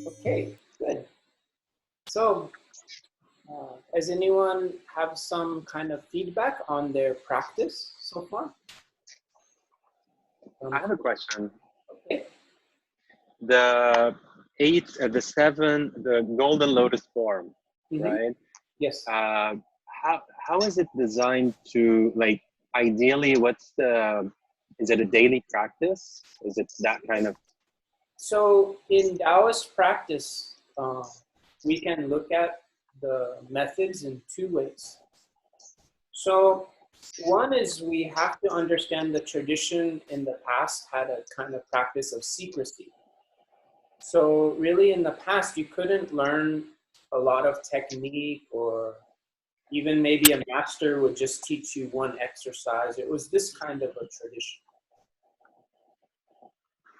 Okay, good. So, does anyone have some kind of feedback on their practice so far? I have a question. Okay. The golden lotus form, right? Yes. How is it designed to, like, ideally, is it a daily practice? Is it that kind of? So in Taoist practice, we can look at the methods in two ways. So one is we have to understand the tradition in the past had a kind of practice of secrecy. So really in the past, you couldn't learn a lot of technique, or even maybe a master would just teach you one exercise. It was this kind of a tradition.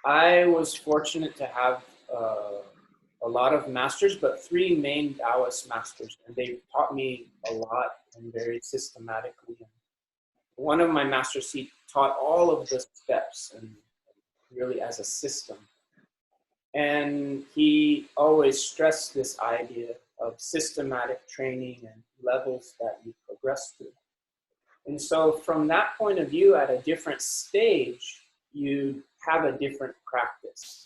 I was fortunate to have a lot of masters, but three main Taoist masters, and they taught me a lot and very systematically. One of my masters, he taught all of the steps and really as a system. And he always stressed this idea of systematic training and levels that you progress through. And so from that point of view, at a different stage, you have a different practice.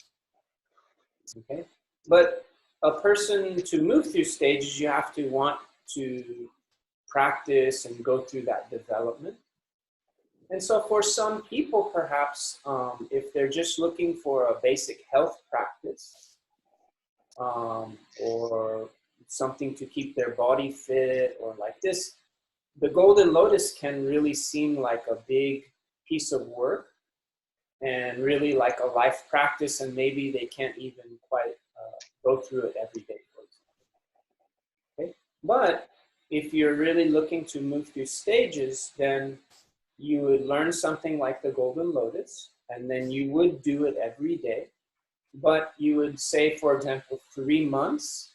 Okay? But a person, to move through stages, you have to want to practice and go through that development. And so for some people, perhaps, if they're just looking for a basic health practice, or something to keep their body fit, or like this, the golden lotus can really seem like a big piece of work and really like a life practice, and maybe they can't even quite go through it every day, for example. Okay? But if you're really looking to move through stages, then you would learn something like the golden lotus, and then you would do it every day. But you would say, for example, 3 months,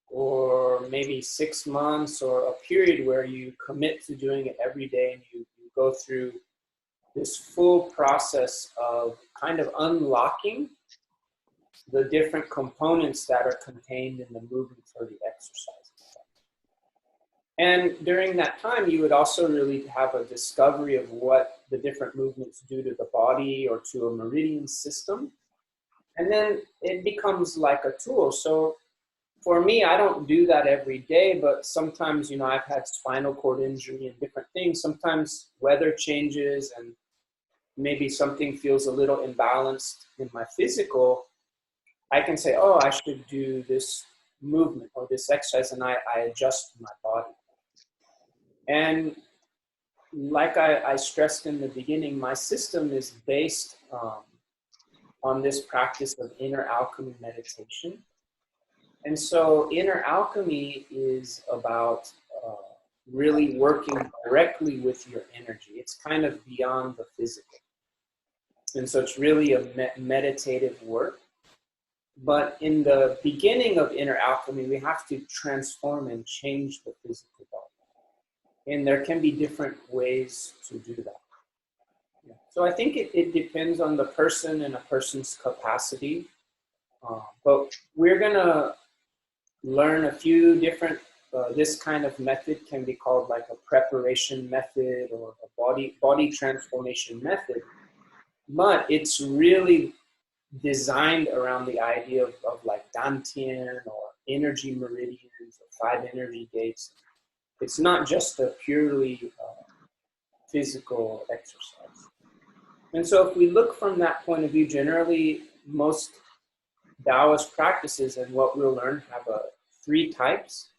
or maybe 6 months, or a period where you commit to doing it every day, and you go through this full process of kind of unlocking the different components that are contained in the movements or the exercises. And during that time, you would also really have a discovery of what the different movements do to the body or to a meridian system. And then it becomes like a tool. So for me, I don't do that every day, but sometimes, you know, I've had spinal cord injury and different things. Sometimes weather changes and maybe something feels a little imbalanced in my physical. I can say, oh, I should do this movement or this exercise, and I adjust my body. And like I stressed in the beginning, my system is based on this practice of inner alchemy meditation. And so inner alchemy is about really working directly with your energy. It's kind of beyond the physical. And so it's really a meditative work. But in the beginning of inner alchemy, we have to transform and change the physical body. And there can be different ways to do that. Yeah. So I think it depends on the person and a person's capacity. But we're going to learn a few different, this kind of method can be called like a preparation method or a body transformation method. But it's really designed around the idea of like Dantian or energy meridians or 5 energy gates. It's not just a purely physical exercise. And so if we look from that point of view, generally most Taoist practices and what we'll learn have 3 types.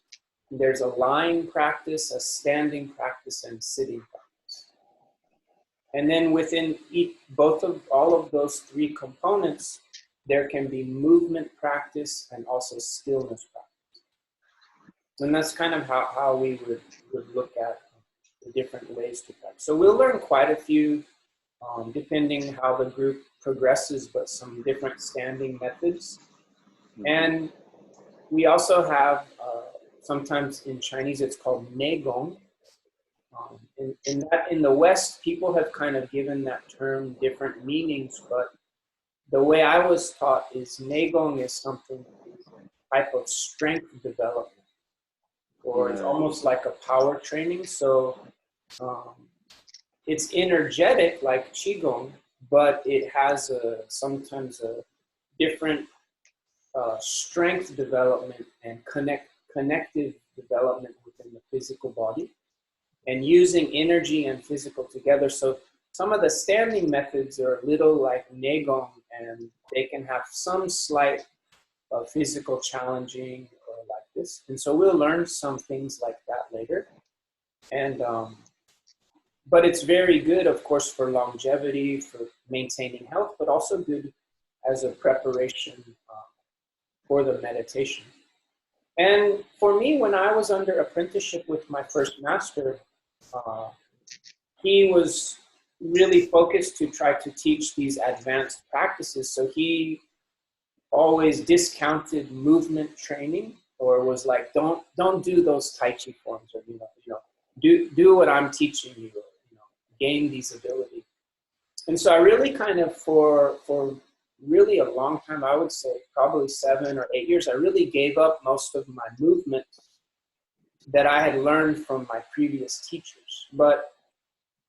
There's a lying practice, a standing practice, and sitting practice. And then within all of those 3 components, there can be movement practice and also stillness practice. And that's kind of how we would look at the different ways to practice. So we'll learn quite a few, depending how the group progresses, but some different standing methods. And we also have, sometimes in Chinese, it's called Neigong, In the West, people have kind of given that term different meanings, but the way I was taught is Neigong is something, type of strength development, or it's almost like a power training. So it's energetic like Qigong, but it has sometimes a different strength development and connective development within the physical body, and using energy and physical together. So some of the standing methods are a little like Neigong, and they can have some slight physical challenging or like this. And so we'll learn some things like that later. And but it's very good, of course, for longevity, for maintaining health, but also good as a preparation for the meditation. And for me, when I was under apprenticeship with my first master, he was really focused to try to teach these advanced practices. So he always discounted movement training, or was like, don't do those Tai Chi forms, or do what I'm teaching you, or, gain these abilities. And so I really kind of for really a long time, I would say probably 7 or 8 years, I really gave up most of my movement that I had learned from my previous teachers.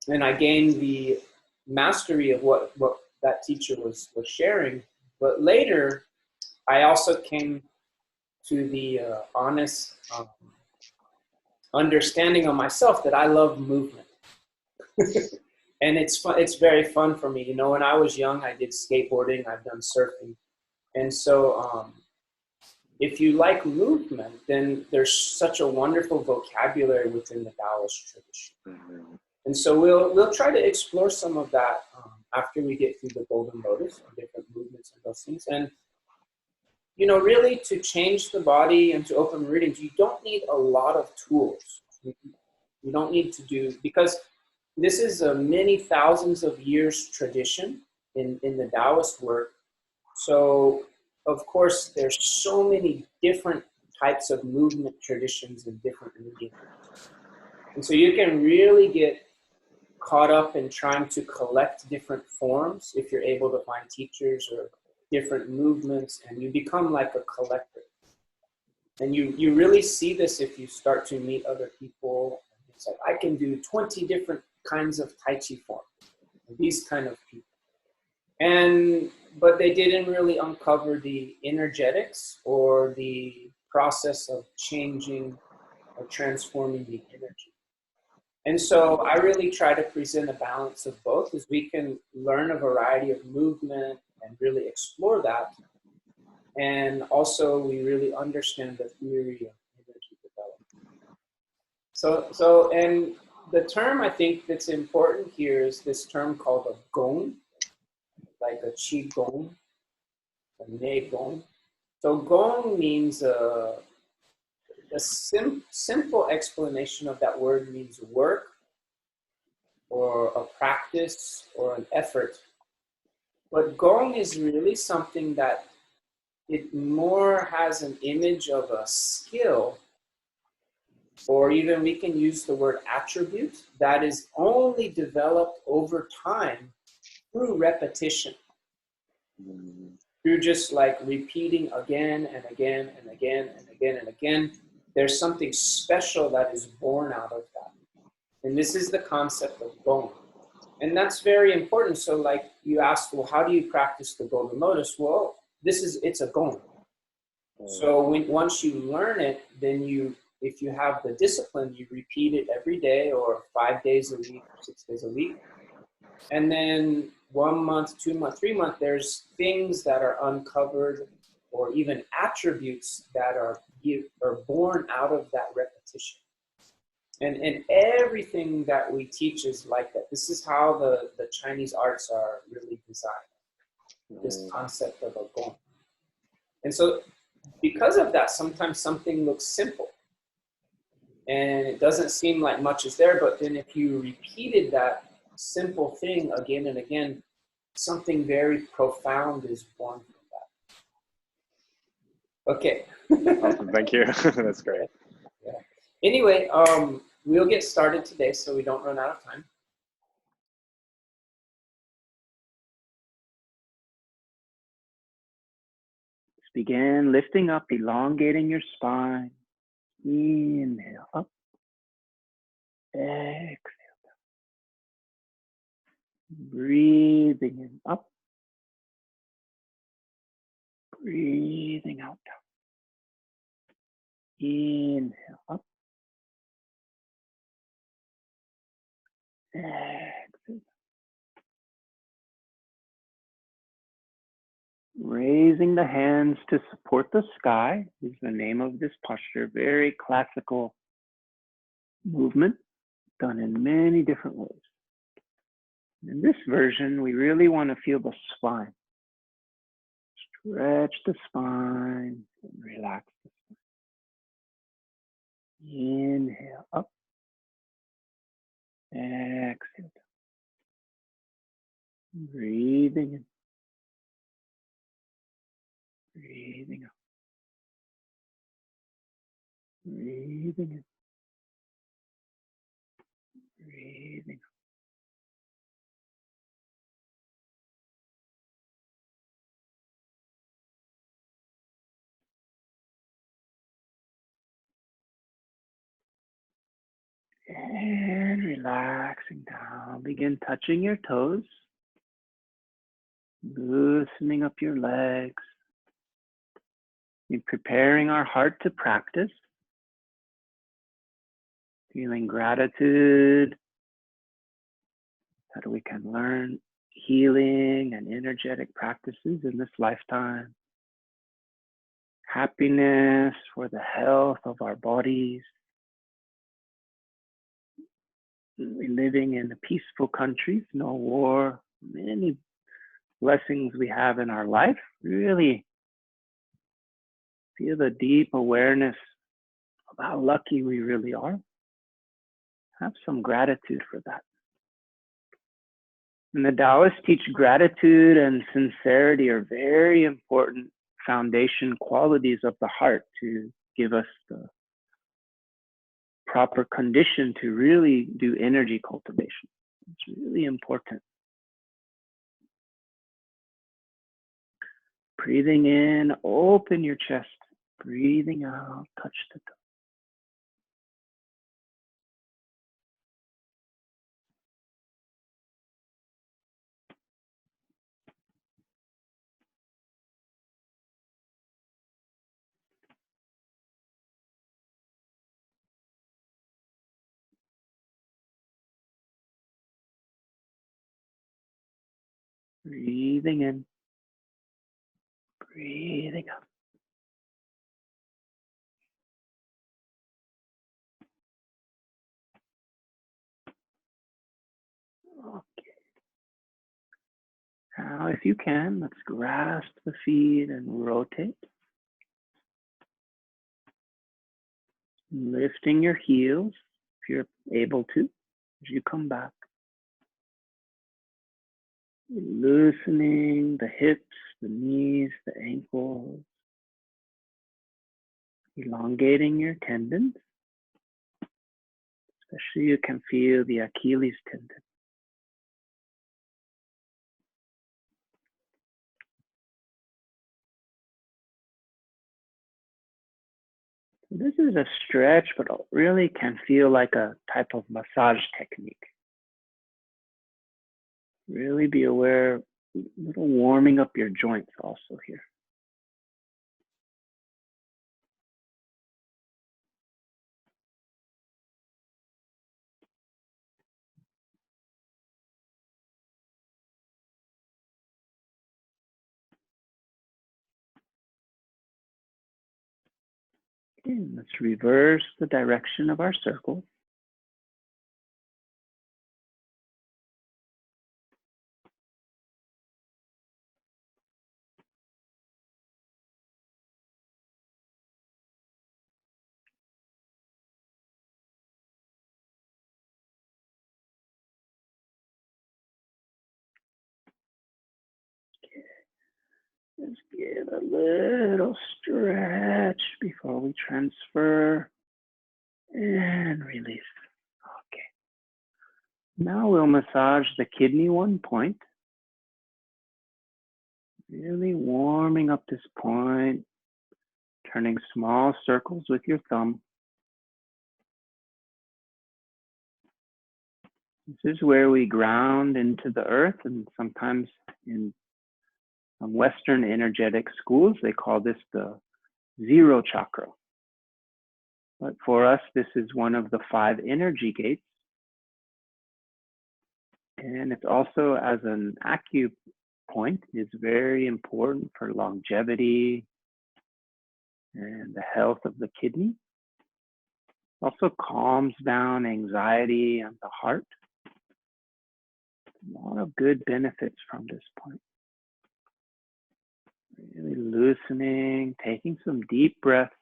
And I gained the mastery of what that teacher was sharing. But later, I also came to the honest understanding of myself that I love movement. And it's fun. It's very fun for me. When I was young, I did skateboarding. I've done surfing. And so if you like movement, then there's such a wonderful vocabulary within the Taoist tradition. Mm-hmm. And so we'll try to explore some of that after we get through the Golden Lotus, different movements and those things. And, really to change the body and to open meridians, you don't need a lot of tools. You don't need to do, because this is a many thousands of years tradition in the Taoist work. So, of course, there's so many different types of movement traditions and different mediums. And so you can really get caught up in trying to collect different forms if you're able to find teachers or different movements, and you become like a collector. And you really see this if you start to meet other people. It's like, I can do 20 different kinds of Tai Chi forms, these kind of people. But they didn't really uncover the energetics or the process of changing or transforming the energy. And so I really try to present a balance of both, as we can learn a variety of movement and really explore that. And also we really understand the theory of energy development. So and the term I think that's important here is this term called a gong, like a Qigong, a Neigong. So gong means a simple explanation of that word means work, or a practice, or an effort. But gong is really something that it more has an image of a skill, or even we can use the word attribute, that is only developed over time through repetition. Through just like repeating again and again and again and again and again. There's something special that is born out of that. And this is the concept of gong. And that's very important. So like you asked, well, how do you practice the Golden Lotus? Well, it's a gong. So once you learn it, then if you have the discipline, you repeat it every day, or 5 days a week, or 6 days a week. And then 1 month, 2 months, 3 months, there's things that are uncovered, or even attributes that are born out of that repetition. And everything that we teach is like that. This is how the Chinese arts are really designed, this concept of a gong. And so because of that, sometimes something looks simple and it doesn't seem like much is there, but then if you repeated that simple thing again and again, something very profound is born from that. Okay. Awesome. Thank you. That's great. Yeah. Anyway, We'll get started today so we don't run out of time. Let's begin lifting up, elongating your spine. Inhale up. Exhale. Breathing in up. Breathing out. Inhale up. Exhale. Raising the hands to support the sky is the name of this posture. Very classical movement, done in many different ways. In this version, we really want to feel the spine. Stretch the spine and relax the spine. Inhale up. Exhale. Breathing in. Breathing out. Breathing in. Breathing out. And relaxing down. Begin touching your toes. Loosening up your legs. And preparing our heart to practice. Feeling gratitude that we can learn healing and energetic practices in this lifetime. Happiness for the health of our bodies. We're living in peaceful countries, no war, many blessings we have in our life. Really feel the deep awareness of how lucky we really are. Have some gratitude for that. And the Taoists teach gratitude and sincerity are very important foundation qualities of the heart to give us the proper condition to really do energy cultivation. It's really important. Breathing in, open your chest. Breathing out, touch the toe. Breathing in, breathing out. Okay. Now, if you can, let's grasp the feet and rotate. Lifting your heels, if you're able to, as you come back. Loosening the hips, the knees, the ankles. Elongating your tendons. Especially you can feel the Achilles tendon. This is a stretch, but it really can feel like a type of massage technique. Really be aware, a little warming up your joints also here. Okay, let's reverse the direction of our circle. Just give a little stretch before we transfer and release. Now we'll massage the kidney 1 point, really warming up this point, turning small circles with your thumb. This is where we ground into the earth, and sometimes in Western energetic schools, they call this the 0 chakra. But for us, this is one of the 5 energy gates. And it's also, as an acupoint, is very important for longevity and the health of the kidney. Also calms down anxiety and the heart. A lot of good benefits from this point. Really loosening, taking some deep breaths,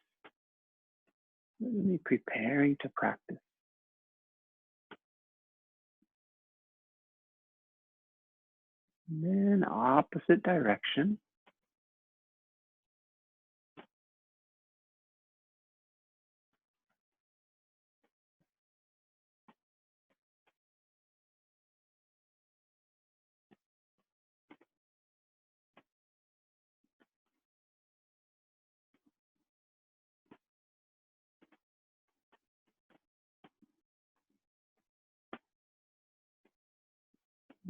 really preparing to practice. And then opposite direction.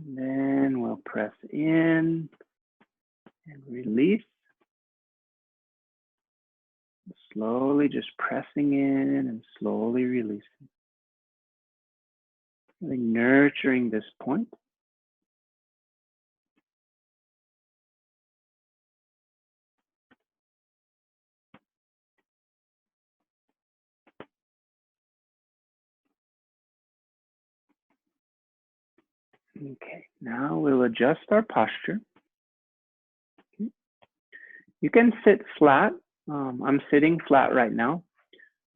And then we'll press in and release. Slowly just pressing in and slowly releasing. Really nurturing this point. Okay, now we'll adjust our posture. Okay. You can sit flat. I'm sitting flat right now,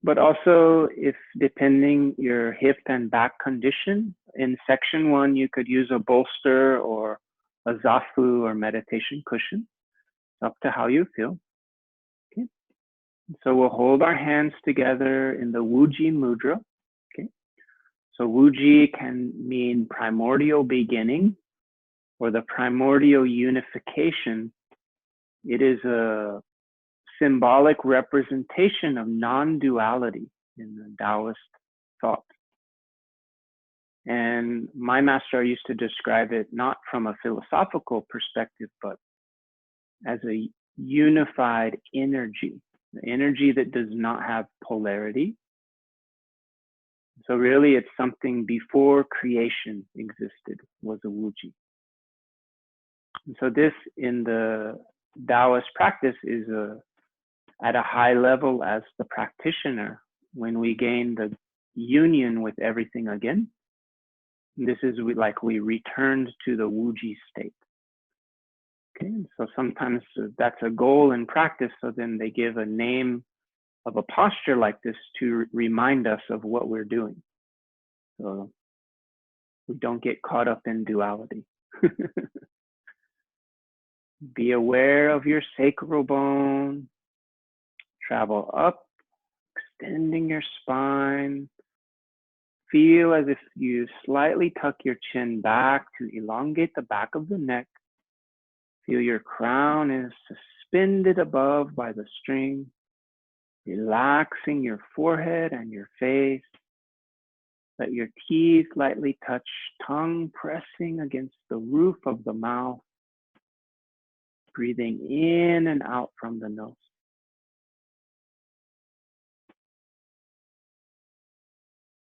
but also if depending your hip and back condition, in section 1, you could use a bolster or a zafu or meditation cushion. It's up to how you feel. Okay. So we'll hold our hands together in the Wuji mudra. Okay. So Wuji can mean primordial beginning or the primordial unification. It is a symbolic representation of non-duality in the Taoist thought. And my master used to describe it not from a philosophical perspective, but as a unified energy, the energy that does not have polarity. So really it's something before creation existed, was a Wuji. And so this in the Taoist practice is at a high level as the practitioner. When we gain the union with everything again, this is like we returned to the Wuji state. Okay, so sometimes that's a goal in practice. So then they give a name of a posture like this to remind us of what we're doing. So we don't get caught up in duality. Be aware of your sacral bone. Travel up, extending your spine. Feel as if you slightly tuck your chin back to elongate the back of the neck. Feel your crown is suspended above by the string, relaxing your forehead and your face. Let your teeth lightly touch, tongue pressing against the roof of the mouth. Breathing in and out from the nose.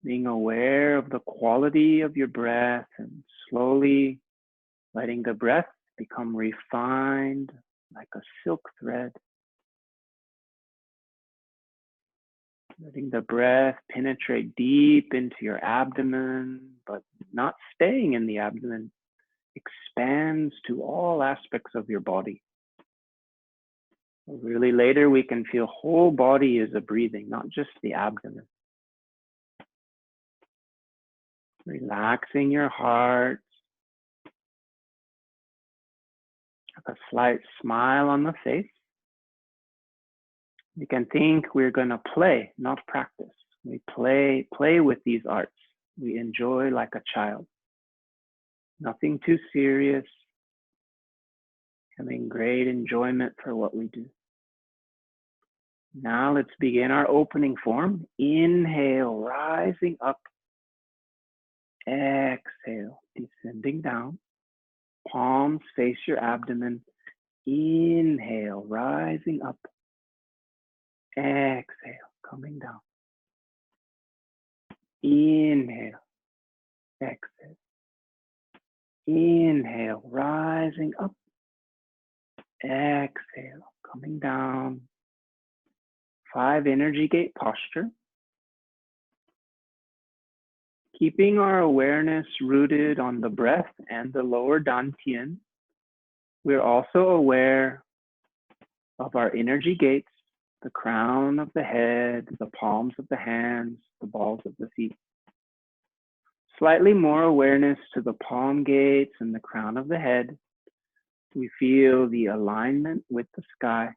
Being aware of the quality of your breath and slowly letting the breath become refined like a silk thread. Letting the breath penetrate deep into your abdomen, but not staying in the abdomen. Expands to all aspects of your body. Really later we can feel whole body is a breathing, not just the abdomen. Relaxing your heart. A slight smile on the face. You can think we're going to play, not practice. We play with these arts. We enjoy like a child. Nothing too serious. Having great enjoyment for what we do. Now let's begin our opening form. Inhale, rising up. Exhale, descending down. Palms face your abdomen. Inhale, rising up. Exhale, coming down. Inhale, exhale. Inhale, rising up. Exhale, coming down. 5 energy gate posture. Keeping our awareness rooted on the breath and the lower Dantian, we're also aware of our energy gates, the crown of the head, the palms of the hands, the balls of the feet. Slightly more awareness to the palm gates and the crown of the head. We feel the alignment with the sky.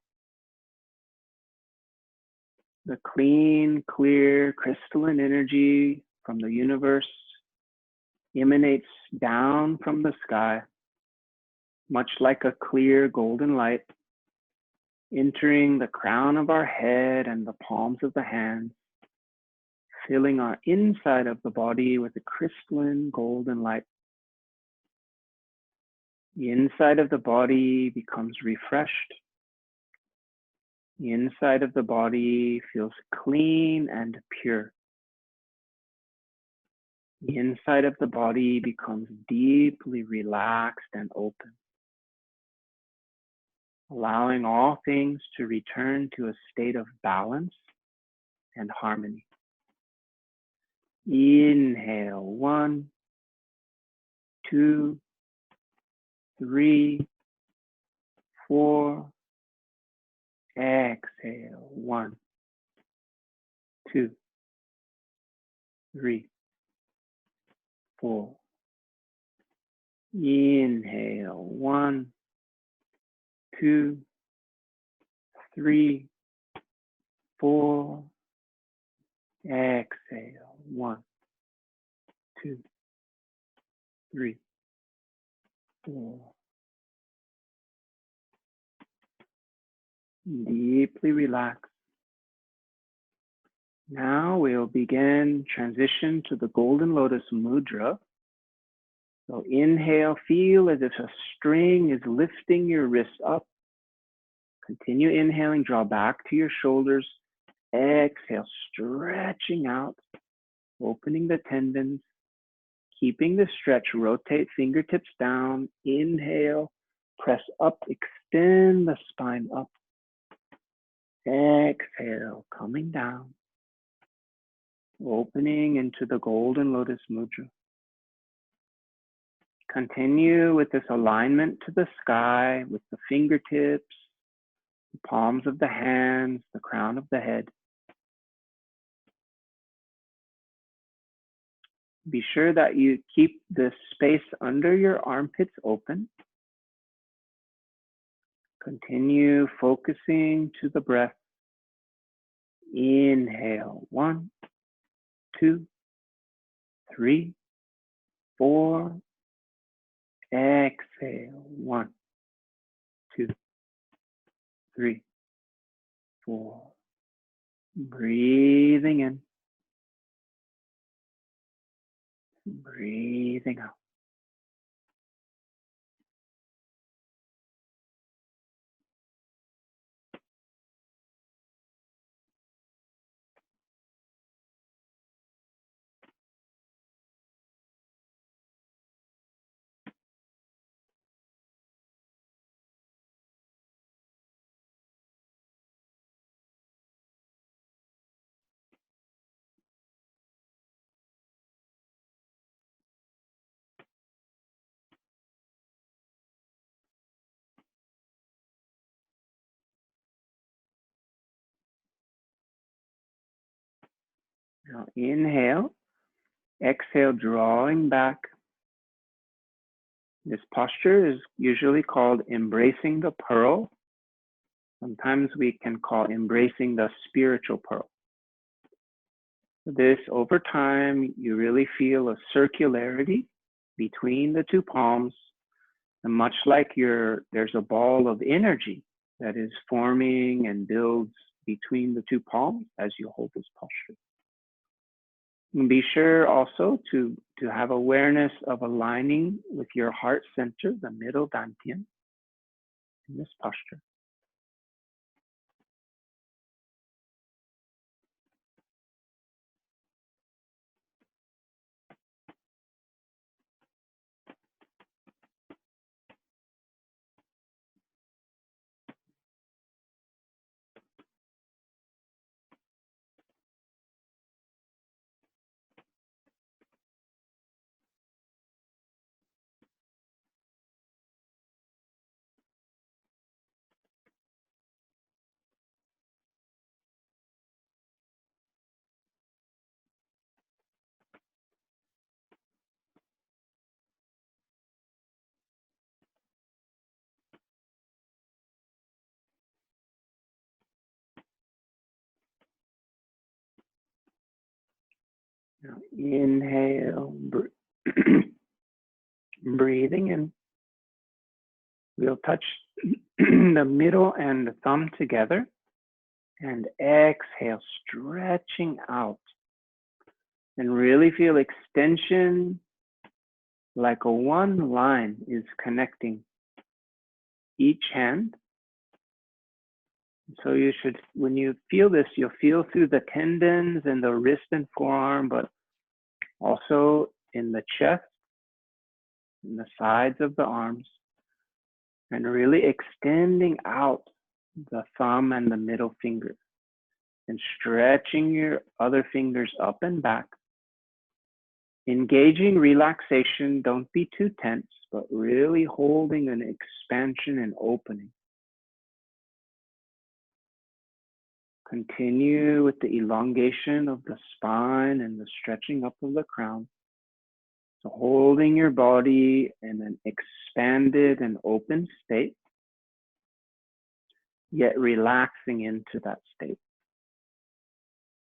The clean, clear, crystalline energy from the universe emanates down from the sky, much like a clear golden light, entering the crown of our head and the palms of the hands, filling our inside of the body with a crystalline golden light. The inside of the body becomes refreshed. The inside of the body feels clean and pure. The inside of the body becomes deeply relaxed and open, allowing all things to return to a state of balance and harmony. Inhale, 1, 2, 3, 4. Exhale, 1, 2, 3, 4. Inhale, 1, 2, 3, 4. Exhale, 1, 2, 3, 4. Deeply relax. Now we'll begin transition to the Golden Lotus Mudra. So inhale, feel as if a string is lifting your wrist up. Continue inhaling, draw back to your shoulders. Exhale, stretching out, opening the tendons. Keeping the stretch, rotate fingertips down. Inhale, press up, extend the spine up. Exhale, coming down. Opening into the Golden Lotus Mudra. Continue with this alignment to the sky with the fingertips, the palms of the hands, the crown of the head. Be sure that you keep the space under your armpits open. Continue focusing to the breath. Inhale, 1, 2, 3, 4. Exhale, 1, 2, 3, 4. Breathing in. Breathing out. Now inhale, exhale, drawing back. This posture is usually called embracing the pearl. Sometimes we can call embracing the spiritual pearl. This, over time, you really feel a circularity between the two palms. And much like there's a ball of energy that is forming and builds between the two palms as you hold this posture. And be sure also to have awareness of aligning with your heart center, the middle dantian, in this posture. Now, inhale, breathing in. We'll touch the middle and the thumb together, and exhale, stretching out. And really feel extension, like a one line is connecting each hand. So you should, when you feel this, you'll feel through the tendons in the wrist and forearm, but also in the chest, in the sides of the arms, and really extending out the thumb and the middle finger, and stretching your other fingers up and back. Engaging relaxation, don't be too tense, but really holding an expansion and opening. Continue with the elongation of the spine and the stretching up of the crown. So holding your body in an expanded and open state, yet relaxing into that state.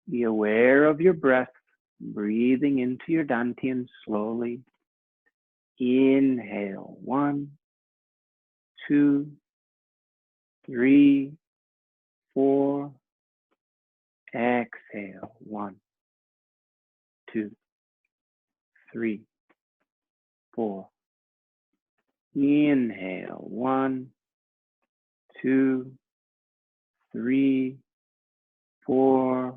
Be aware of your breath, breathing into your dantian slowly. Inhale, 1, 2, 3, 4. Exhale, 1, 2, 3, 4. Inhale, 1, 2, 3, 4.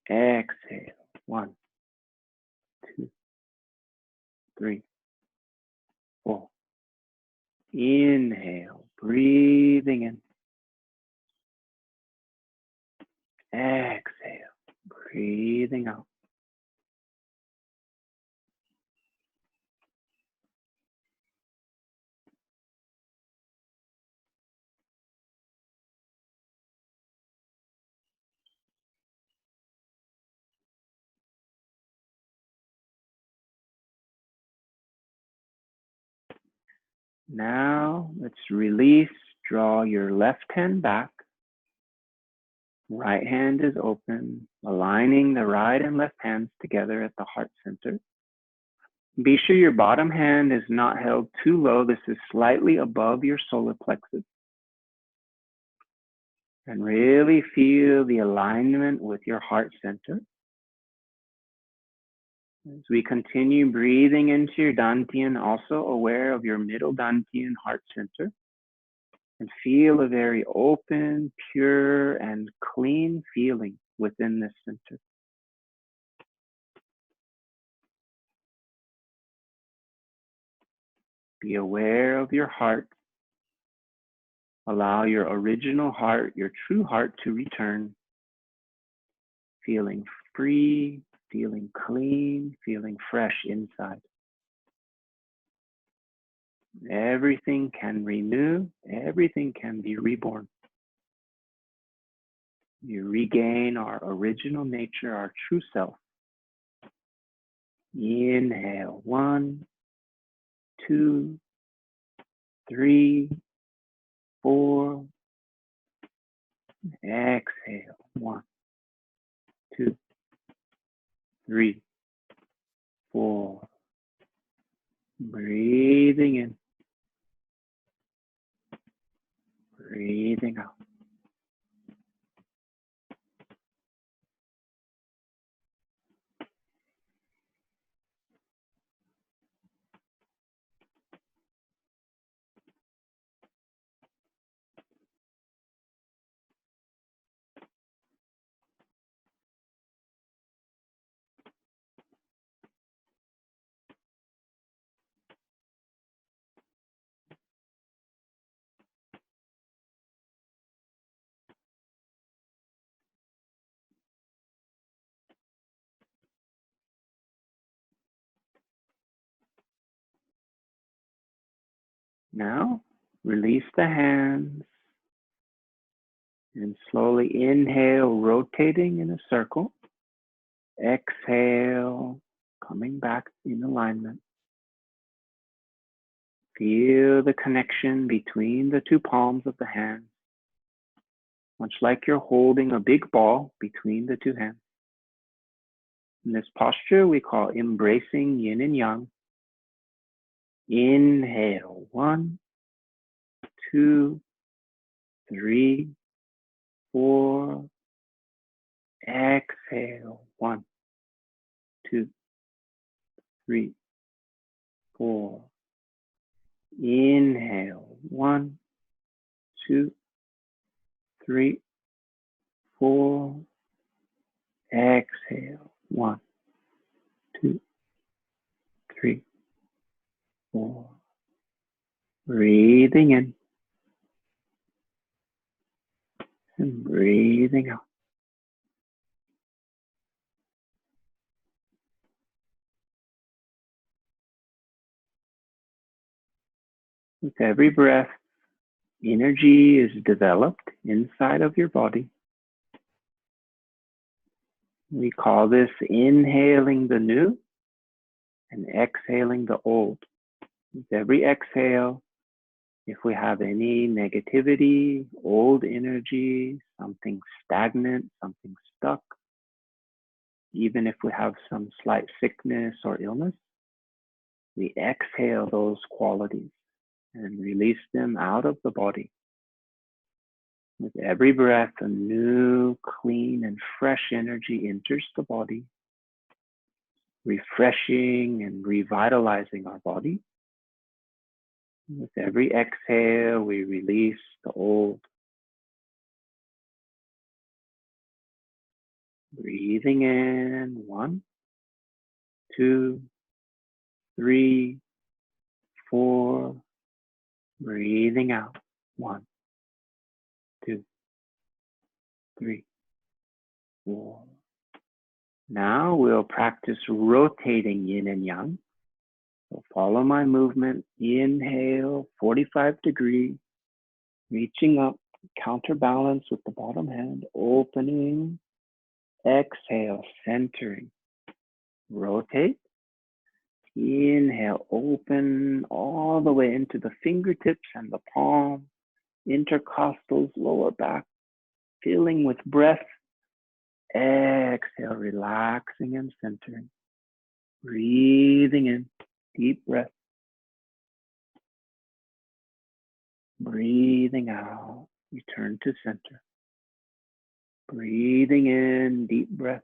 Exhale, 1, 2, 3, 4. Inhale, breathing in. Exhale, breathing out. Now let's release. Draw your left hand back. Right hand is open, aligning the right and left hands together at the heart center. Be sure your bottom hand is not held too low. This is slightly above your solar plexus. And really feel the alignment with your heart center. As we continue breathing into your dantian, also aware of your middle dantian heart center. And feel a very open, pure, and clean feeling within this center. Be aware of your heart. Allow your original heart, your true heart, to return. Feeling free, feeling clean, feeling fresh inside. Everything can renew, everything can be reborn. You regain our original nature, our true self. Inhale, 1, 2, 3, 4. Exhale, 1, 2, 3, 4. Breathing in. Breathing out. Now, release the hands and slowly inhale, rotating in a circle. Exhale, coming back in alignment. Feel the connection between the two palms of the hands, much like you're holding a big ball between the two hands. In this posture, we call embracing yin and yang. Inhale, 1, 2, 3, 4. Exhale, 1, 2, 3, 4. Inhale, 1, 2, 3, 4. Exhale, 1, 2, 3, 4. Breathing in and breathing out. With every breath, energy is developed inside of your body. We call this inhaling the new and exhaling the old. With every exhale, if we have any negativity, old energy, something stagnant, something stuck, even if we have some slight sickness or illness, we exhale those qualities and release them out of the body. With every breath, a new, clean, and fresh energy enters the body, refreshing and revitalizing our body. With every exhale, we release the old. Breathing in, 1, 2, 3, 4. Breathing out, 1, 2, 3, 4. Now we'll practice rotating yin and yang. So follow my movement. Inhale, 45 degrees, reaching up, counterbalance with the bottom hand, opening. Exhale, centering. Rotate. Inhale, open all the way into the fingertips and the palm, intercostals, lower back, filling with breath. Exhale, relaxing and centering. Breathing in, deep breath. Breathing out, return to center. Breathing in, deep breath.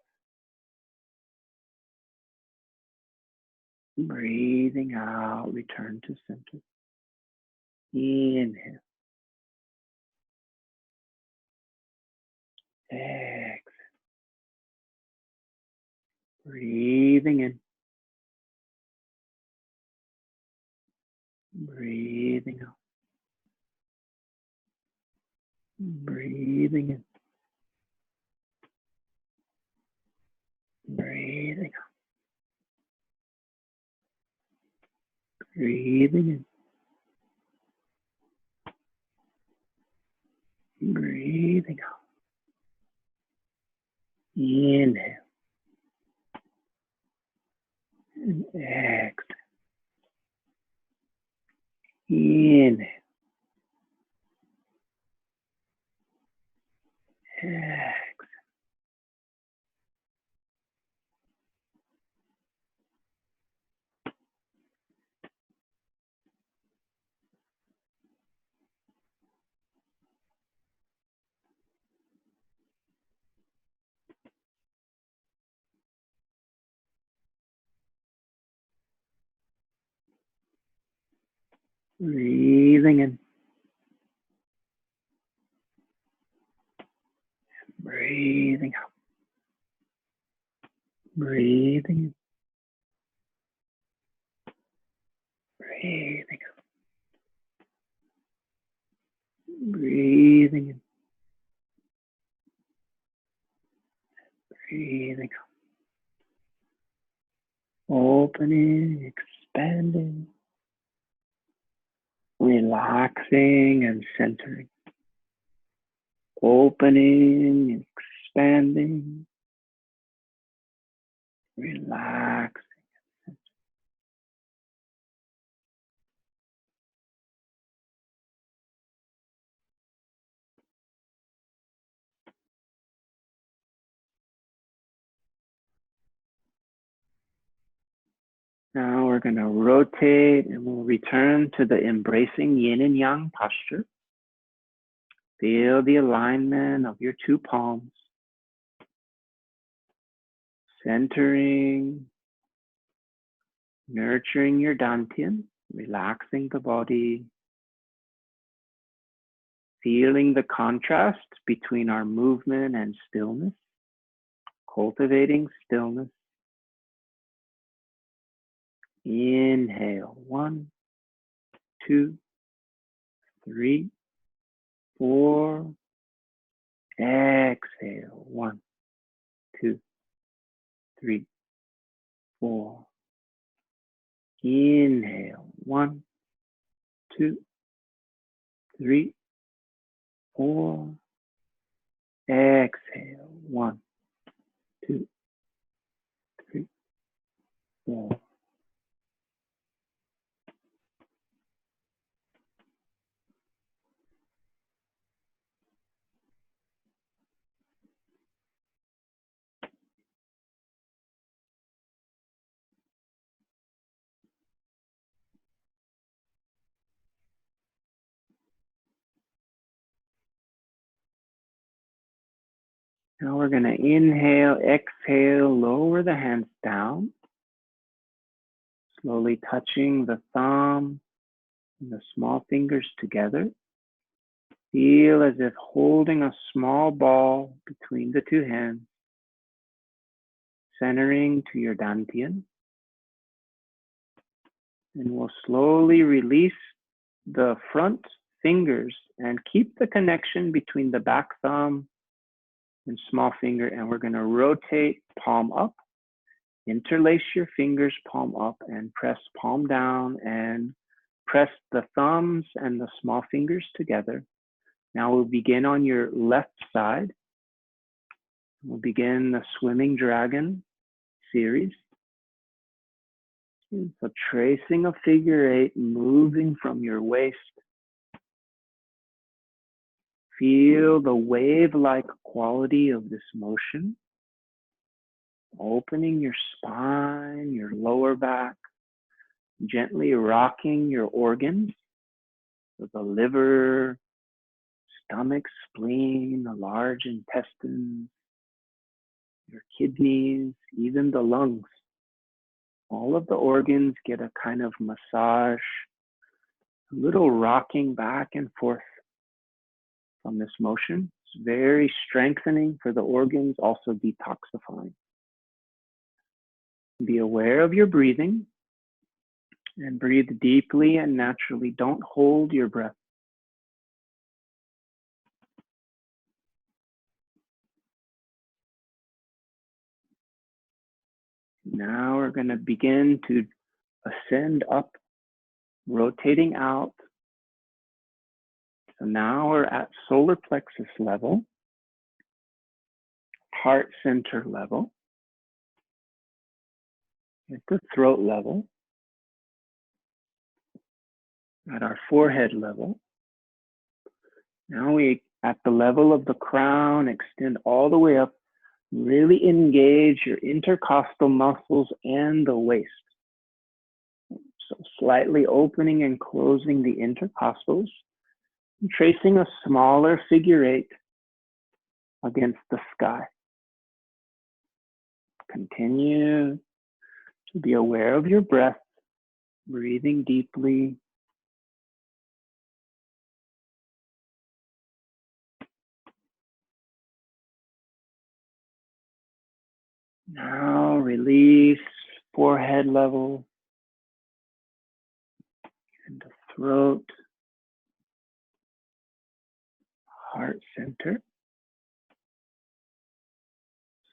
Breathing out, return to center. Inhale. Exhale. Breathing in. Breathing out. Breathing in. Breathing out. Breathing in. Breathing out. Inhale. And exhale. Inhale. Exhale. Breathing in. Breathing out. Breathing in. Breathing out. Breathing in. Breathing out. Opening, expanding, relaxing and centering. Opening, expanding, relaxing. Now we're going to rotate and we'll return to the embracing yin and yang posture. Feel the alignment of your two palms. Centering, nurturing your Dantian, relaxing the body. Feeling the contrast between our movement and stillness. Cultivating stillness. Inhale, 1, 2, 3, 4. Exhale, 1, 2, 3, 4. Inhale, 1, 2, 3, 4. Exhale, 1, 2, 3, 4. Now we're going to inhale, exhale, lower the hands down. Slowly touching the thumb and the small fingers together. Feel as if holding a small ball between the two hands. Centering to your Dantian. And we'll slowly release the front fingers and keep the connection between the back thumb and small finger. And we're going to rotate palm up. Interlace your fingers, palm up, and press palm down and press the thumbs and the small fingers together. Now we'll begin on your left side. We'll begin the swimming dragon series. So tracing a figure 8, moving from your waist. Feel the wave-like quality of this motion. Opening your spine, your lower back, gently rocking your organs, so the liver, stomach, spleen, the large intestines, your kidneys, even the lungs. All of the organs get a kind of massage, a little rocking back and forth from this motion. It's very strengthening for the organs, also detoxifying. Be aware of your breathing and breathe deeply and naturally. Don't hold your breath. Now we're going to begin to ascend up, rotating out. So now we're at solar plexus level, heart center level, at the throat level, at our forehead level. Now we, at the level of the crown, extend all the way up. Really engage your intercostal muscles and the waist. So slightly opening and closing the intercostals, and tracing a smaller figure 8 against the sky. Continue to be aware of your breath, breathing deeply, Now release forehead level and the throat, heart center,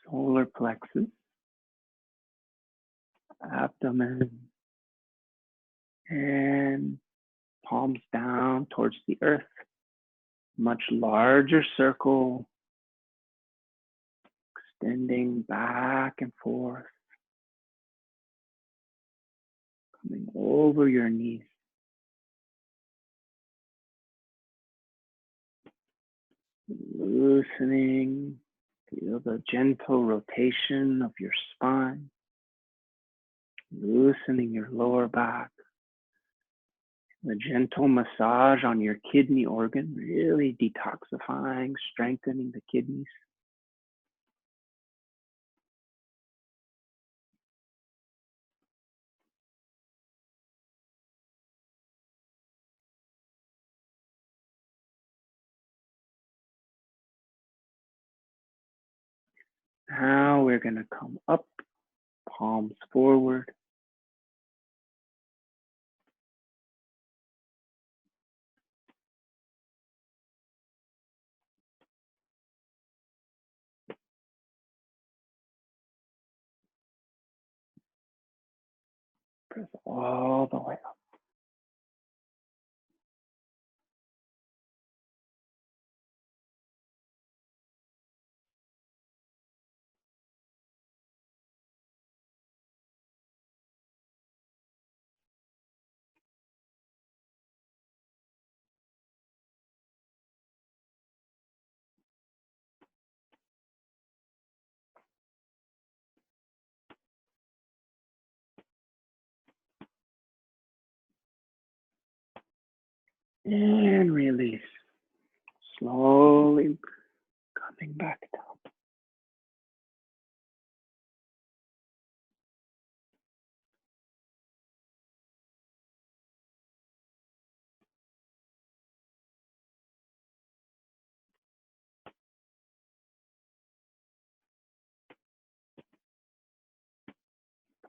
solar plexus, abdomen, and palms down towards the earth. Much larger circle, extending back and forth, coming over your knees. Loosening, feel the gentle rotation of your spine, loosening your lower back. The gentle massage on your kidney organ, really detoxifying, strengthening the kidneys. Now we're going to come up, palms forward. Press all the way up. And release. Slowly coming back down.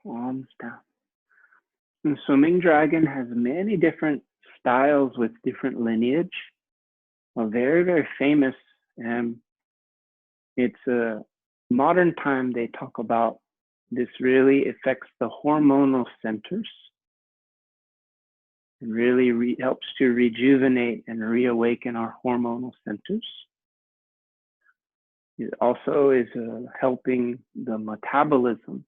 Palms down. The swimming dragon has many different styles with different lineage. Very, very famous. It's a modern time they talk about this really affects the hormonal centers and really helps to rejuvenate and reawaken our hormonal centers. It also is helping the metabolism.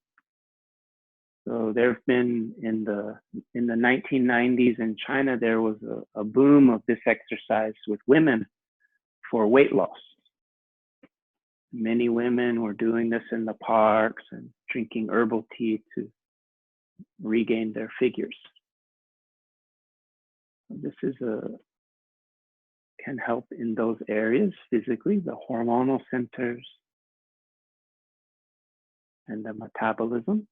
So there have been in the 1990s in China, there was a boom of this exercise with women for weight loss. Many women were doing this in the parks and drinking herbal tea to regain their figures. This can help in those areas physically, the hormonal centers and the metabolism.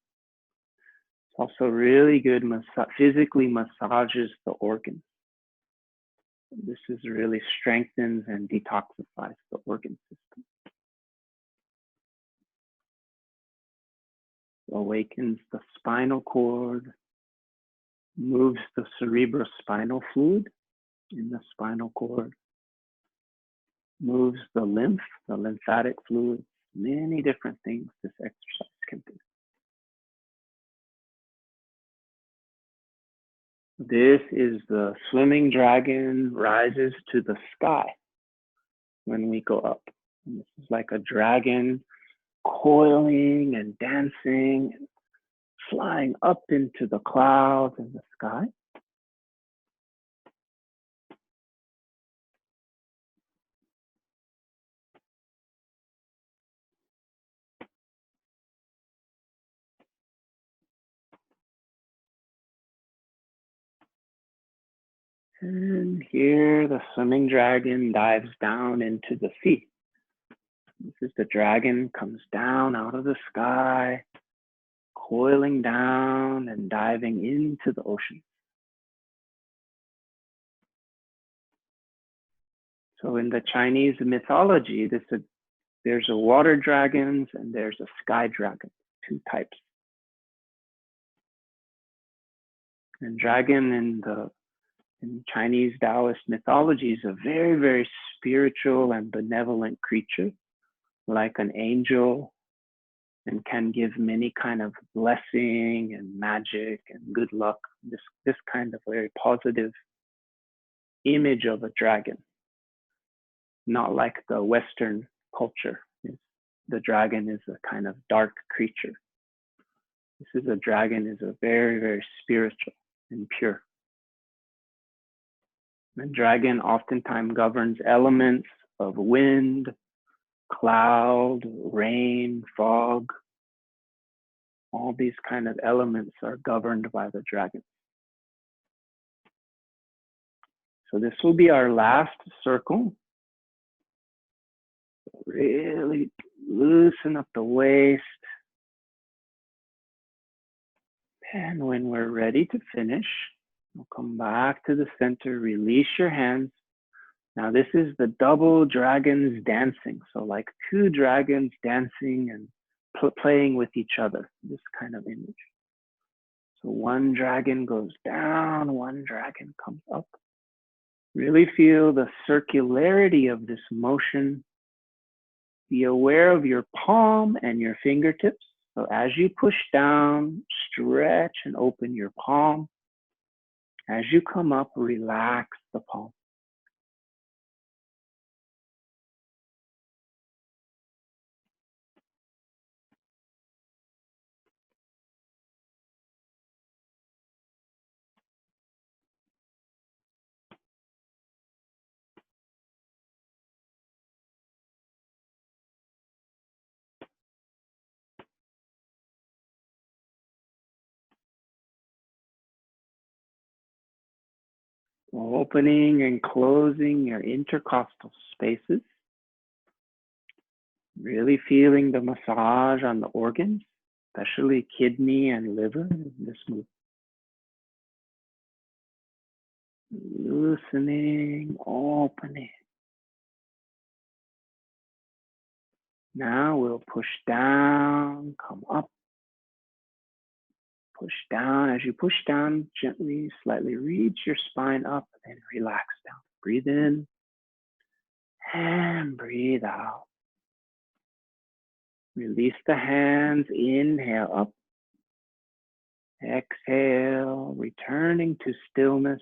It's also really good, physically massages the organs. This really strengthens and detoxifies the organ system. Awakens the spinal cord, moves the cerebrospinal fluid in the spinal cord, moves the lymphatic fluid, many different things this exercise can do. This is the swimming dragon rises to the sky when we go up. And this is like a dragon coiling and dancing and flying up into the clouds and the sky. And here the swimming dragon dives down into the sea. This is the dragon comes down out of the sky, coiling down and diving into the ocean. So in the Chinese mythology, this There's a water dragons and there's a sky dragon, 2 types. And dragon in Chinese Taoist mythology is a very, very spiritual and benevolent creature, like an angel, and can give many kind of blessing and magic and good luck. This kind of very positive image of a dragon, not like the Western culture. The dragon is a kind of dark creature. This is a dragon is a very, very spiritual and pure. The dragon oftentimes governs elements of wind, cloud, rain, fog. All these kind of elements are governed by the dragon. So this will be our last circle. Really loosen up the waist. And when we're ready to finish, we'll come back to the center, release your hands. Now this is the double dragons dancing. So like 2 dragons dancing and playing with each other, this kind of image. So 1 dragon goes down, 1 dragon comes up. Really feel the circularity of this motion. Be aware of your palm and your fingertips. So as you push down, stretch and open your palm. As you come up, relax the palm. Opening and closing your intercostal spaces. Really feeling the massage on the organs, especially kidney and liver in this movement. Loosening, opening. Now we'll push down, come up. Push down. As you push down, gently, slightly reach your spine up and relax down. Breathe in and breathe out. Release the hands. Inhale up. Exhale, returning to stillness.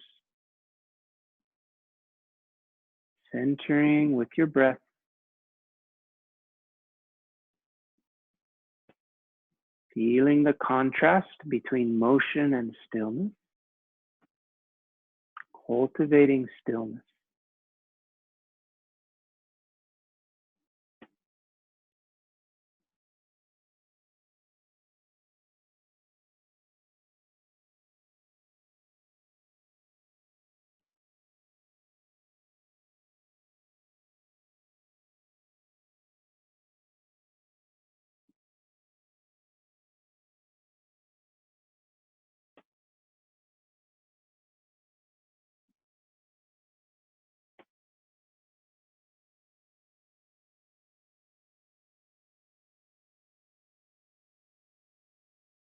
Centering with your breath. Feeling the contrast between motion and stillness. Cultivating stillness.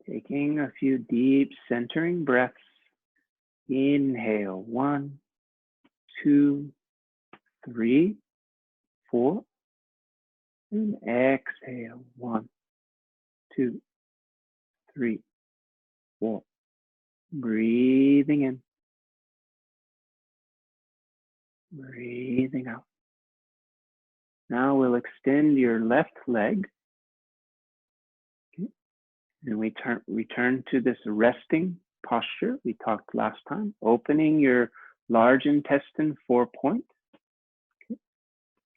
Taking a few deep centering breaths. Inhale, 1, 2, 3, 4. And exhale, 1, 2, 3, 4. Breathing in. Breathing out. Now we'll extend your left leg. Okay. And we return to this resting posture we talked last time, opening your large intestine 4-point. Okay.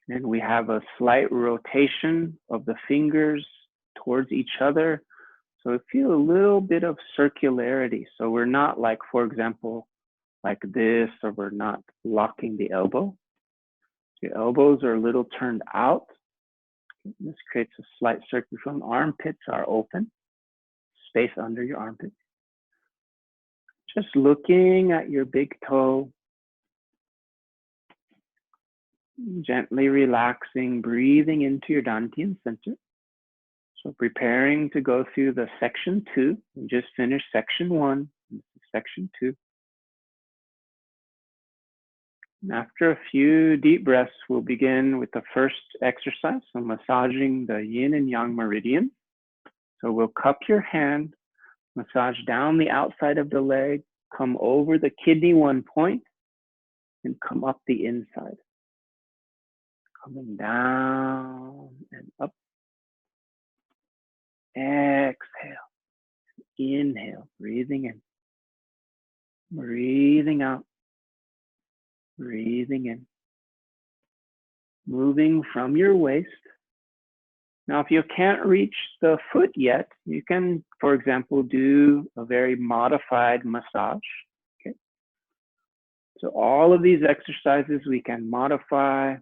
And we have a slight rotation of the fingers towards each other. So feel a little bit of circularity. So we're not like, for example, like this, or we're not locking the elbow. Your elbows are a little turned out. This creates a slight circulation. Armpits are open, space under your armpits. Just looking at your big toe. Gently relaxing, breathing into your Dantian Center. So preparing to go through the section 2. We just finished section 1. This is section 2. And after a few deep breaths, we'll begin with the first exercise, so massaging the yin and yang meridian. So we'll cup your hand, massage down the outside of the leg, come over the kidney 1 point, and come up the inside. Coming down and up. Exhale. Inhale, breathing in. Breathing out. Breathing in. Moving from your waist. Now, if you can't reach the foot yet, you can, for example, do a very modified massage. Okay. So all of these exercises we can modify.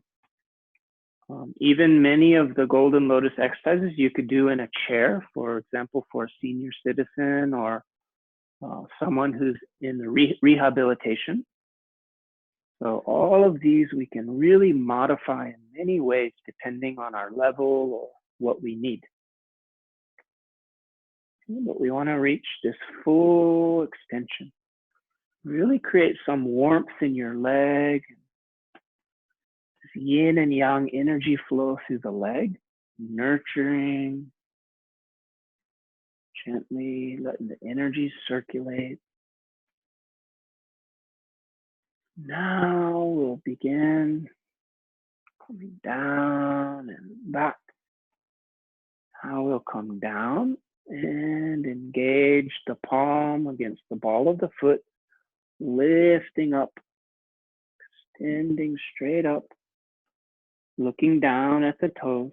Even many of the Golden Lotus exercises you could do in a chair, for example, for a senior citizen or someone who's in the rehabilitation. So all of these we can really modify in many ways depending on our level or what we need. But we want to reach this full extension. Really create some warmth in your leg. This yin and yang energy flow through the leg, nurturing, gently letting the energy circulate. Now we'll begin coming down and back. Now we'll come down and engage the palm against the ball of the foot, lifting up, extending straight up, looking down at the toes.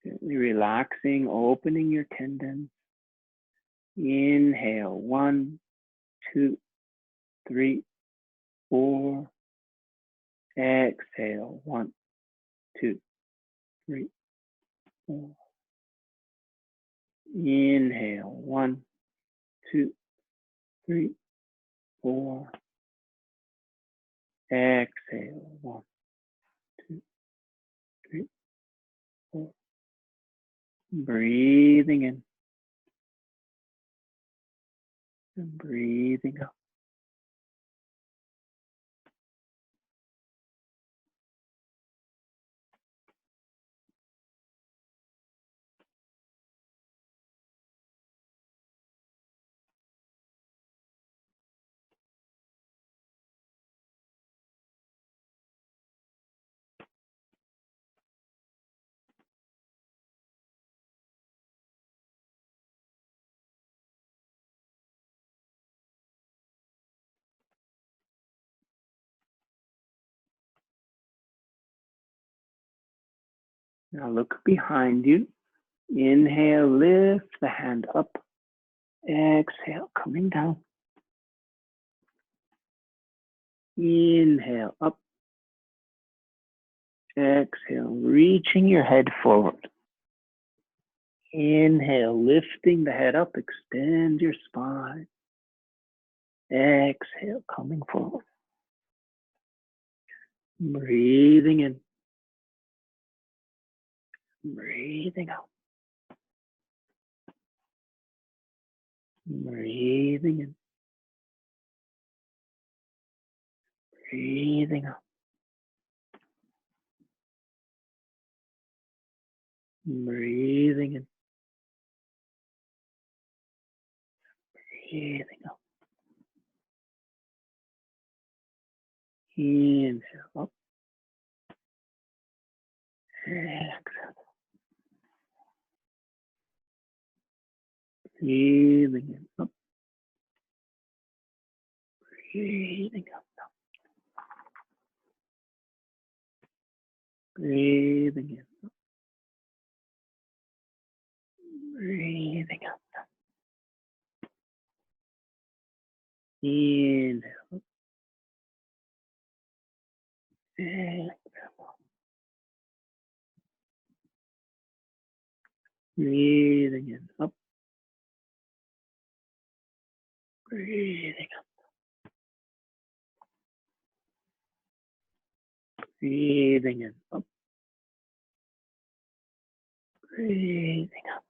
Gently relaxing, opening your tendons. Inhale, 1, 2, 3, 4. Exhale, 1, 2, 3, 4. Inhale, 1, 2, 3, 4. Exhale, 1, 2, 3, 4. Breathing in and breathing out. Now look behind you. Inhale, lift the hand up. Exhale, coming down. Inhale, up. Exhale, reaching your head forward. Inhale, lifting the head up, extend your spine. Exhale, coming forward. Breathing in. Breathing out. Breathing in. Breathing out. Breathing in. Breathing out. Inhale up. Exhale. Breathing in up. Breathing out. Breathing in up. Breathing out. Inhale up. Exhale. Breathing in up. Breathing out. Breathing in, up. Breathing up.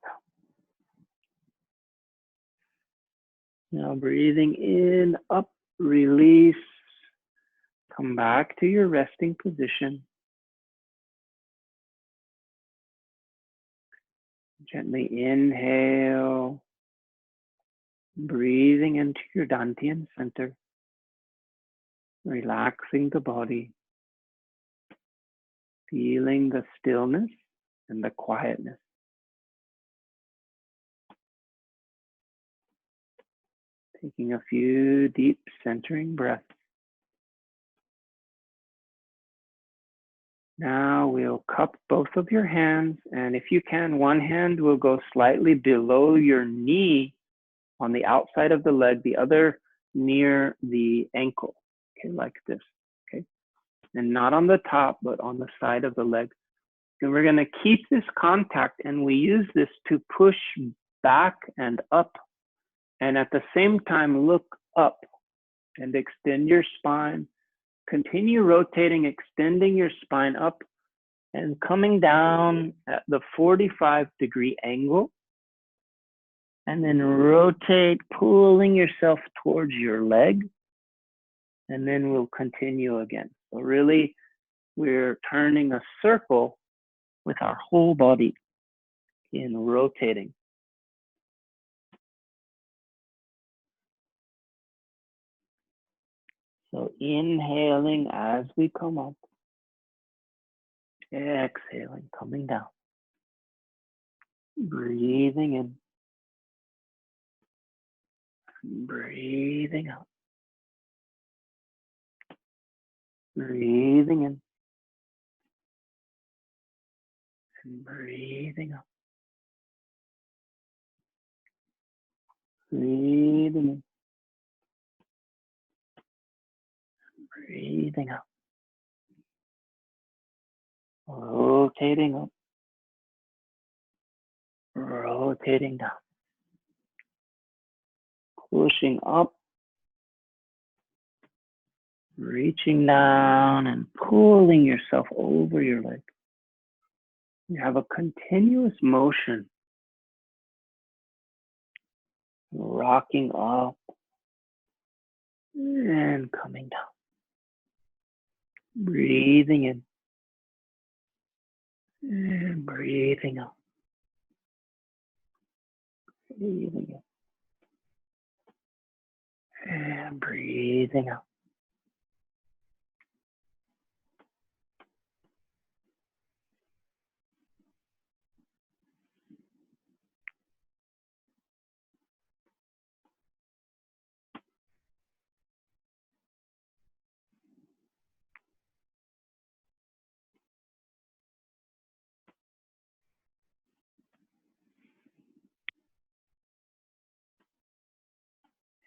Now breathing in, up, release. Come back to your resting position. Gently inhale, breathing into your Dantian Center, relaxing the body, feeling the stillness and the quietness. Taking a few deep centering breaths. Now we'll cup both of your hands, and if you can, one hand will go slightly below your knee on the outside of the leg, the other near the ankle, okay, like this, okay? And not on the top, but on the side of the leg. And we're gonna keep this contact, and we use this to push back and up, and at the same time, look up and extend your spine. Continue rotating, extending your spine up and coming down at the 45-degree angle. And then rotate, pulling yourself towards your leg. And then we'll continue again. So really, we're turning a circle with our whole body in rotating. So inhaling as we come up. Exhaling, coming down. Breathing in. Breathing out. Breathing in. And breathing out. Breathing in. Breathing out. Rotating up. Rotating down. Pushing up. Reaching down and pulling yourself over your leg. You have a continuous motion. Rocking up and coming down. Breathing in and breathing out. Breathing in and breathing out.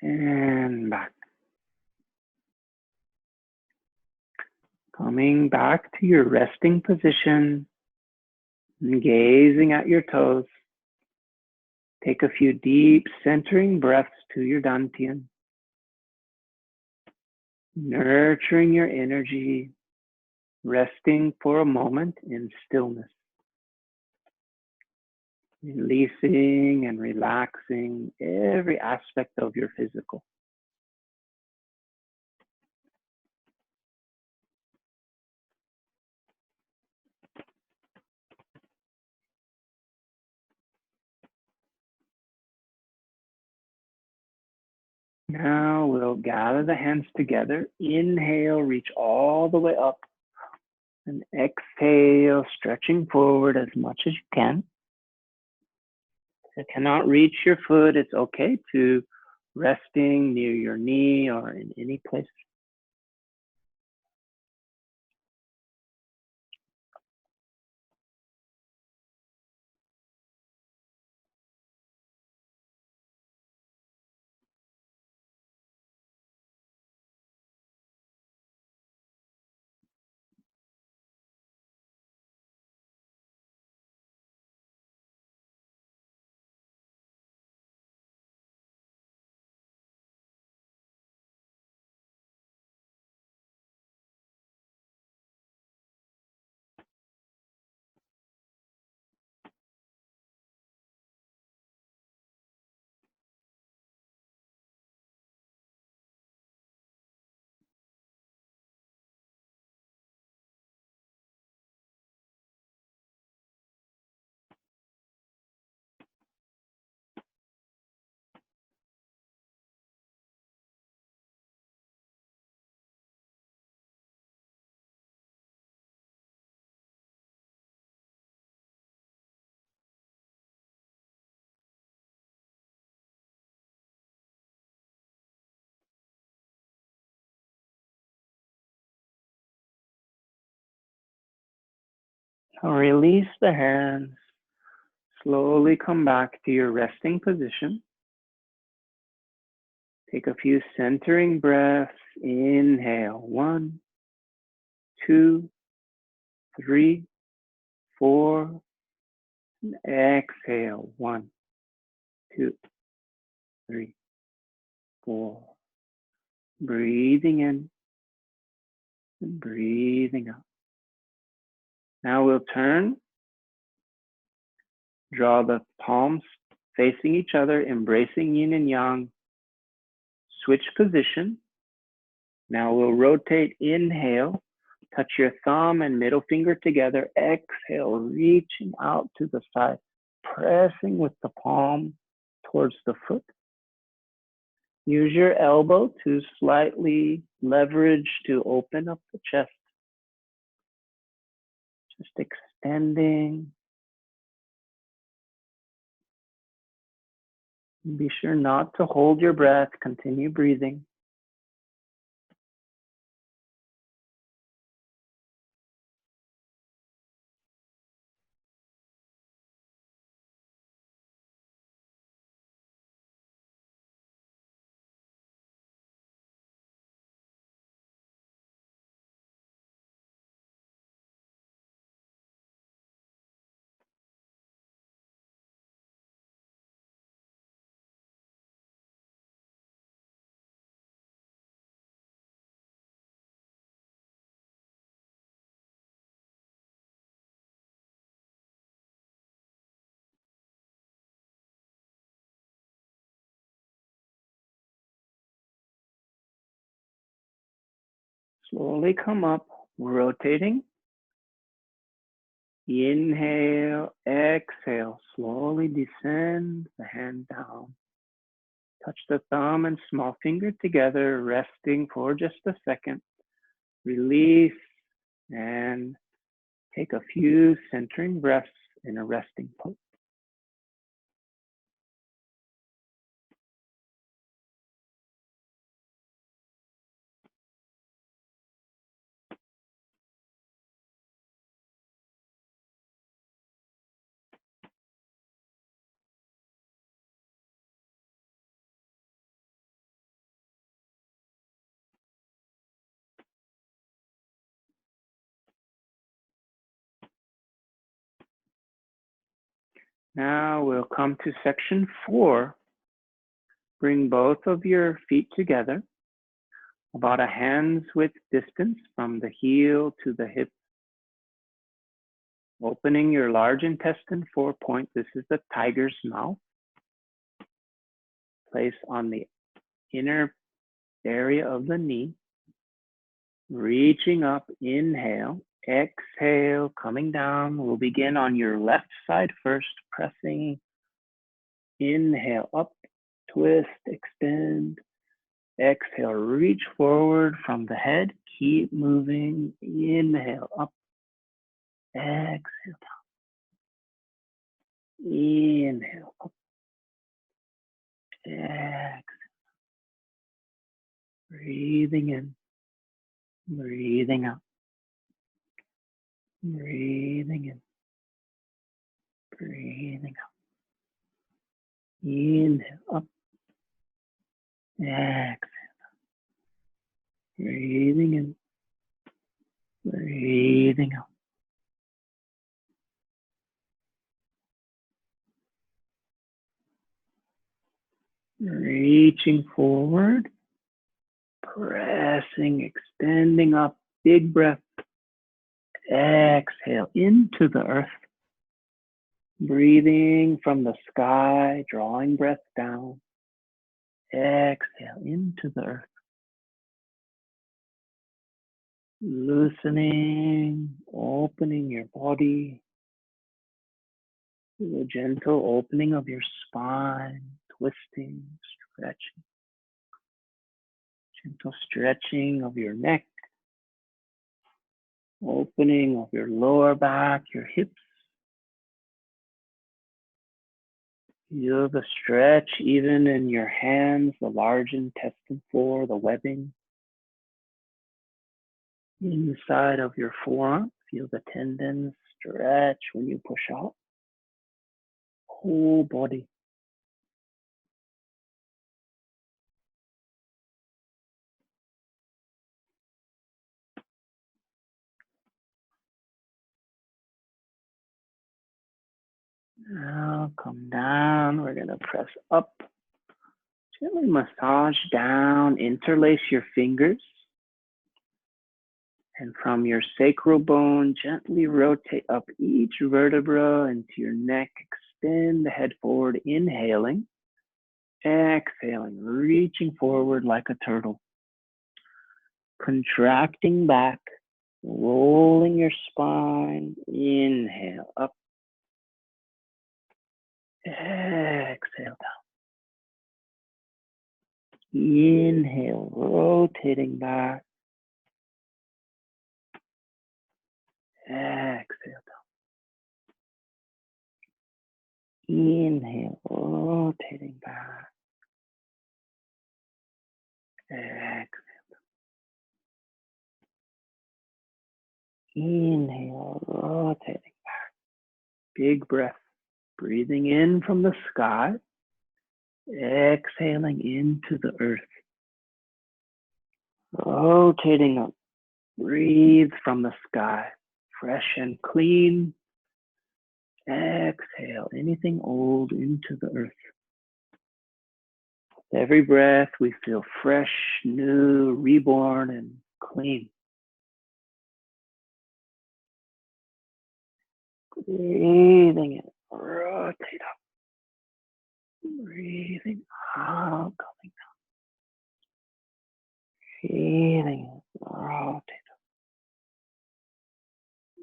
And back. Coming back to your resting position and gazing at your toes. Take a few deep centering breaths to your Dantian. Nurturing your energy, resting for a moment in stillness. Releasing and relaxing every aspect of your physical. Now we'll gather the hands together. Inhale, reach all the way up. And exhale, stretching forward as much as you can. If you cannot reach your foot, it's okay to resting near your knee or in any place. Now release the hands. Slowly come back to your resting position. Take a few centering breaths. Inhale, 1, 2, 3, 4. And exhale, 1, 2, 3, 4. Breathing in and breathing out. Now we'll turn. Draw the palms facing each other, embracing yin and yang. Switch position. Now we'll rotate. Inhale. Touch your thumb and middle finger together. Exhale, reaching out to the side, pressing with the palm towards the foot. Use your elbow to slightly leverage to open up the chest. Just extending. Be sure not to hold your breath. Continue breathing. Slowly come up, rotating. Inhale, exhale, slowly descend the hand down. Touch the thumb and small finger together, resting for just a second. Release and take a few centering breaths in a resting pose. Now we'll come to section 4. Bring both of your feet together, about a hand's width distance from the heel to the hip. Opening your large intestine 4 point. This is the tiger's mouth. Place on the inner area of the knee. Reaching up, inhale, exhale, coming down. We'll begin on your left side first, pressing. Inhale, up, twist, extend. Exhale, reach forward from the head. Keep moving. Inhale, up. Exhale, down. Inhale, up. Exhale. Breathing in. Breathing out. Breathing in. Breathing out. Inhale, up. Exhale. Breathing in. Breathing out. Reaching forward. Pressing, extending up. Big breath. Exhale into the earth. Breathing from the sky, drawing breath down. Exhale into the earth. Loosening, opening your body. A gentle opening of your spine, twisting, stretching. Gentle stretching of your neck. Opening of your lower back, your hips. Feel the stretch even in your hands, the large intestine 4, the webbing. Inside of your forearm, feel the tendons Stretch when you push out. Whole body. Now come down. We're going to press up. Gently massage down. Interlace your fingers. And from your sacral bone, gently rotate up each vertebra into your neck. Extend the head forward, inhaling. Exhaling, reaching forward like a turtle. Contracting back, rolling your spine. Inhale, up. Exhale, down. Inhale, rotating back. Exhale, down. Inhale, rotating back. Exhale. Inhale, rotating back. Big breath. Breathing in from the sky. Exhaling into the earth. Rotating up. Breathe from the sky. Fresh and clean. Exhale anything old into the earth. With every breath, we feel fresh, new, reborn, and clean. Breathing in, rotate up. Breathing out, coming down. Breathing in, rotate up.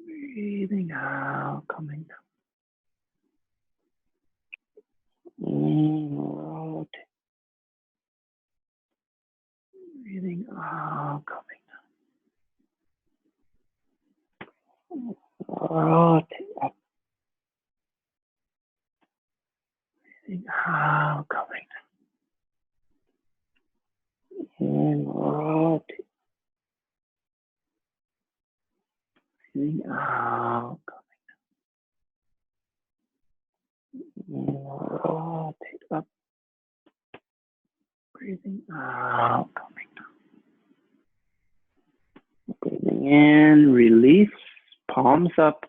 Breathing out, coming down. Rotate. Breathing out, coming down. Rotate up. Breathing out, coming down. In, rotate. Breathing out, coming down. Rotate up. Breathing out, coming down. Breathing in, release, palms up.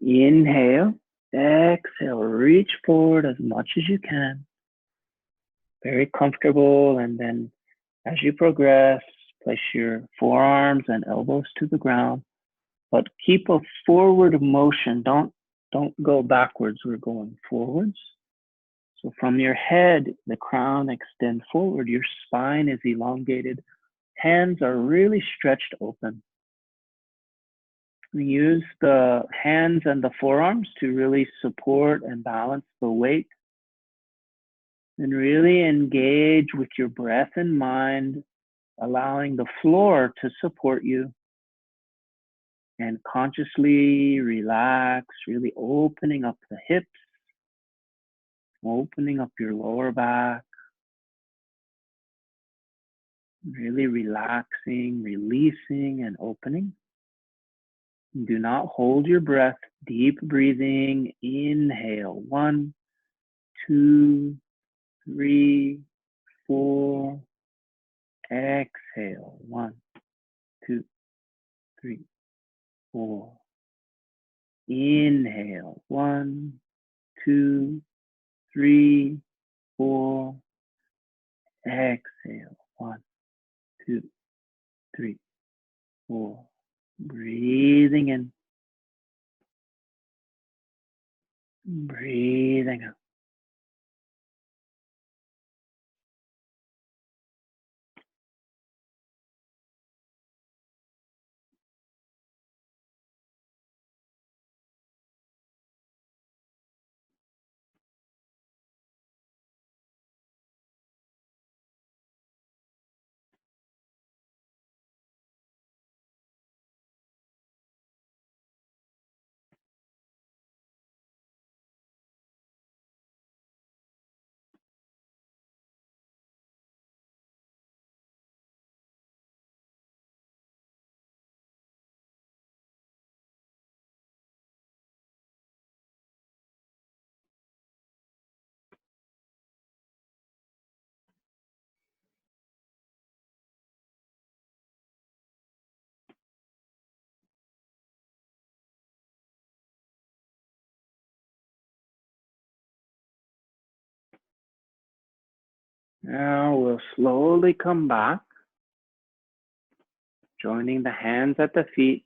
Inhale, exhale, reach forward as much as you can. Very comfortable, and then as you progress, place your forearms and elbows to the ground, but keep a forward motion. Don't go backwards, we're going forwards. So from your head, the crown extends forward, your spine is elongated, hands are really stretched open. We use the hands and the forearms to really support and balance the weight. And really engage with your breath and mind, allowing the floor to support you. And consciously relax, really opening up the hips, opening up your lower back. Really relaxing, releasing, and opening. Do not hold your breath. Deep breathing. Inhale. 1, 2, 3, 4. Exhale. 1, 2, 3, 4. Inhale. 1, 2, 3, 4. Exhale. 1, 2, 3, 4. Breathing in. Breathing out. Now we'll slowly come back, joining the hands at the feet.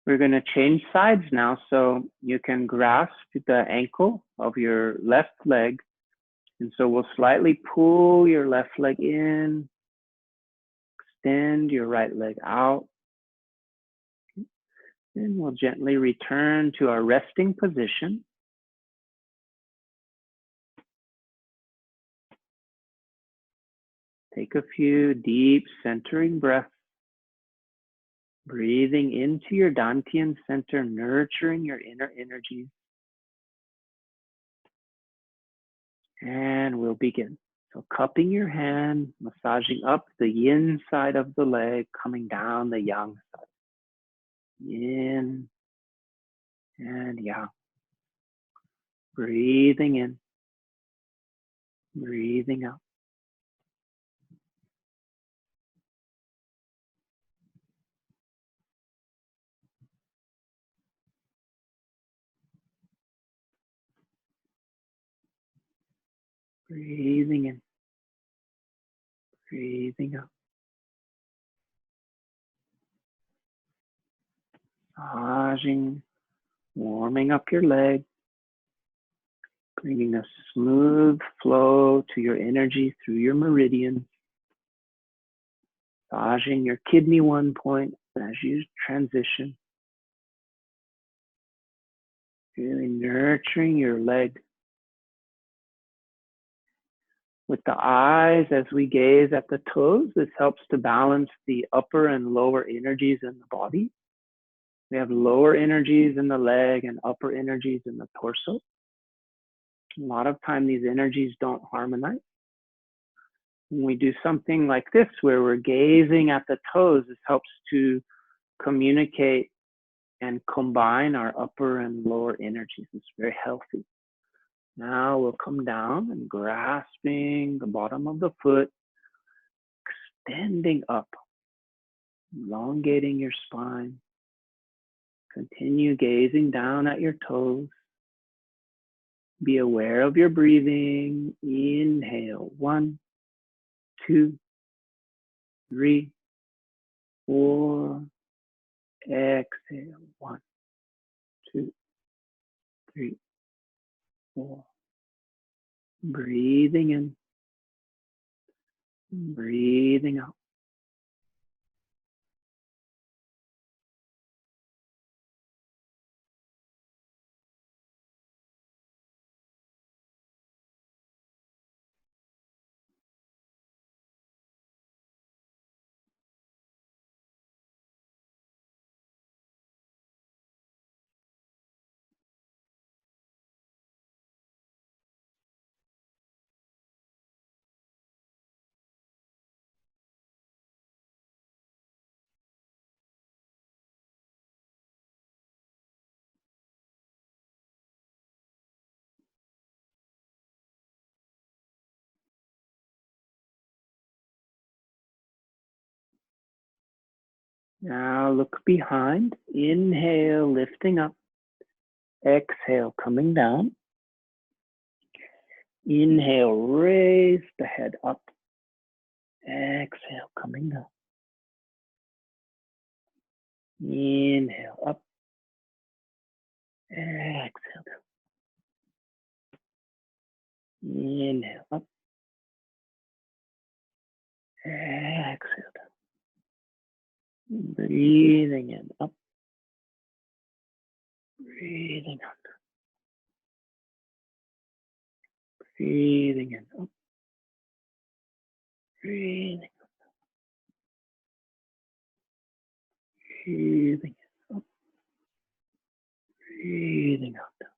We're going to change sides now, so you can grasp the ankle of your left leg. And so we'll slightly pull your left leg in, extend your right leg out. And we'll gently return to our resting position. Take a few deep centering breaths, breathing into your Dantian Center, nurturing your inner energies. And we'll begin. So cupping your hand, massaging up the yin side of the leg, coming down the yang side. Yin and yang. Breathing in, breathing out. Breathing in, breathing out. Massaging, warming up your leg, bringing a smooth flow to your energy through your meridians. Massaging your kidney 1 point as you transition. Really nurturing your leg. With the eyes, as we gaze at the toes, this helps to balance the upper and lower energies in the body. We have lower energies in the leg and upper energies in the torso. A lot of time these energies don't harmonize. When we do something like this, where we're gazing at the toes, this helps to communicate and combine our upper and lower energies. It's very healthy. Now we'll come down and grasping the bottom of the foot, extending up, elongating your spine. Continue gazing down at your toes. Be aware of your breathing. Inhale, 1, 2, 3, 4. Exhale, 1, 2, 3, 4. Breathing in, breathing out. Now look behind. Inhale, lifting up. Exhale, coming down. Inhale, raise the head up. Exhale, coming down. Inhale, up. Exhale, down. Inhale, up. Exhale, down. Breathing in, up. Breathing out. Breathing in, up. Breathing out. Breathing in, up. Breathing out.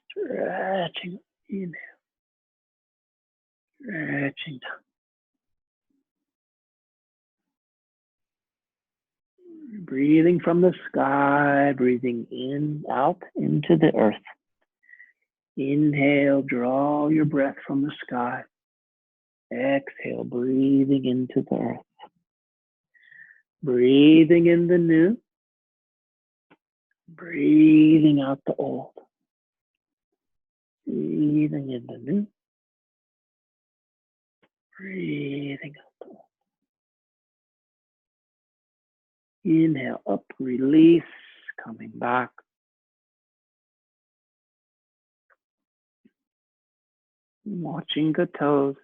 Stretching up. Inhale. Stretching down. Breathing from the sky, breathing in, out into the earth. Inhale, draw your breath from the sky. Exhale, breathing into the earth. Breathing in the new. Breathing out the old. Breathing in the new. Breathing up. Inhale up, release, coming back. Watching the toes.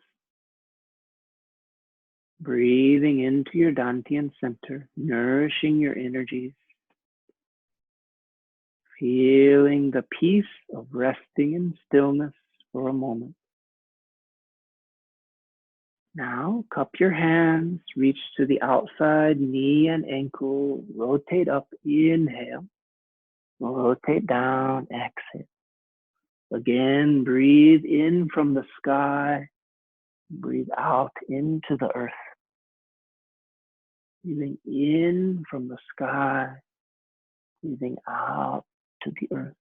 Breathing into your Dantian Center, nourishing your energies. Feeling the peace of resting in stillness for a moment. Now, cup your hands, reach to the outside knee and ankle, rotate up, inhale, rotate down, exhale. Again, breathe in from the sky, breathe out into the earth. Breathing in from the sky, breathing out to the earth.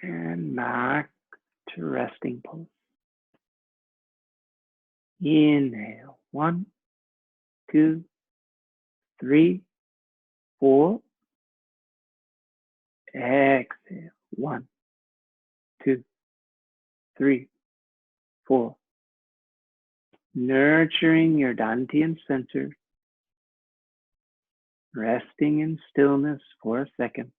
And back to resting pose. Inhale, 1, 2, 3, 4. Exhale, 1, 2, 3, 4. Nurturing your Dantian Center, resting in stillness for a second.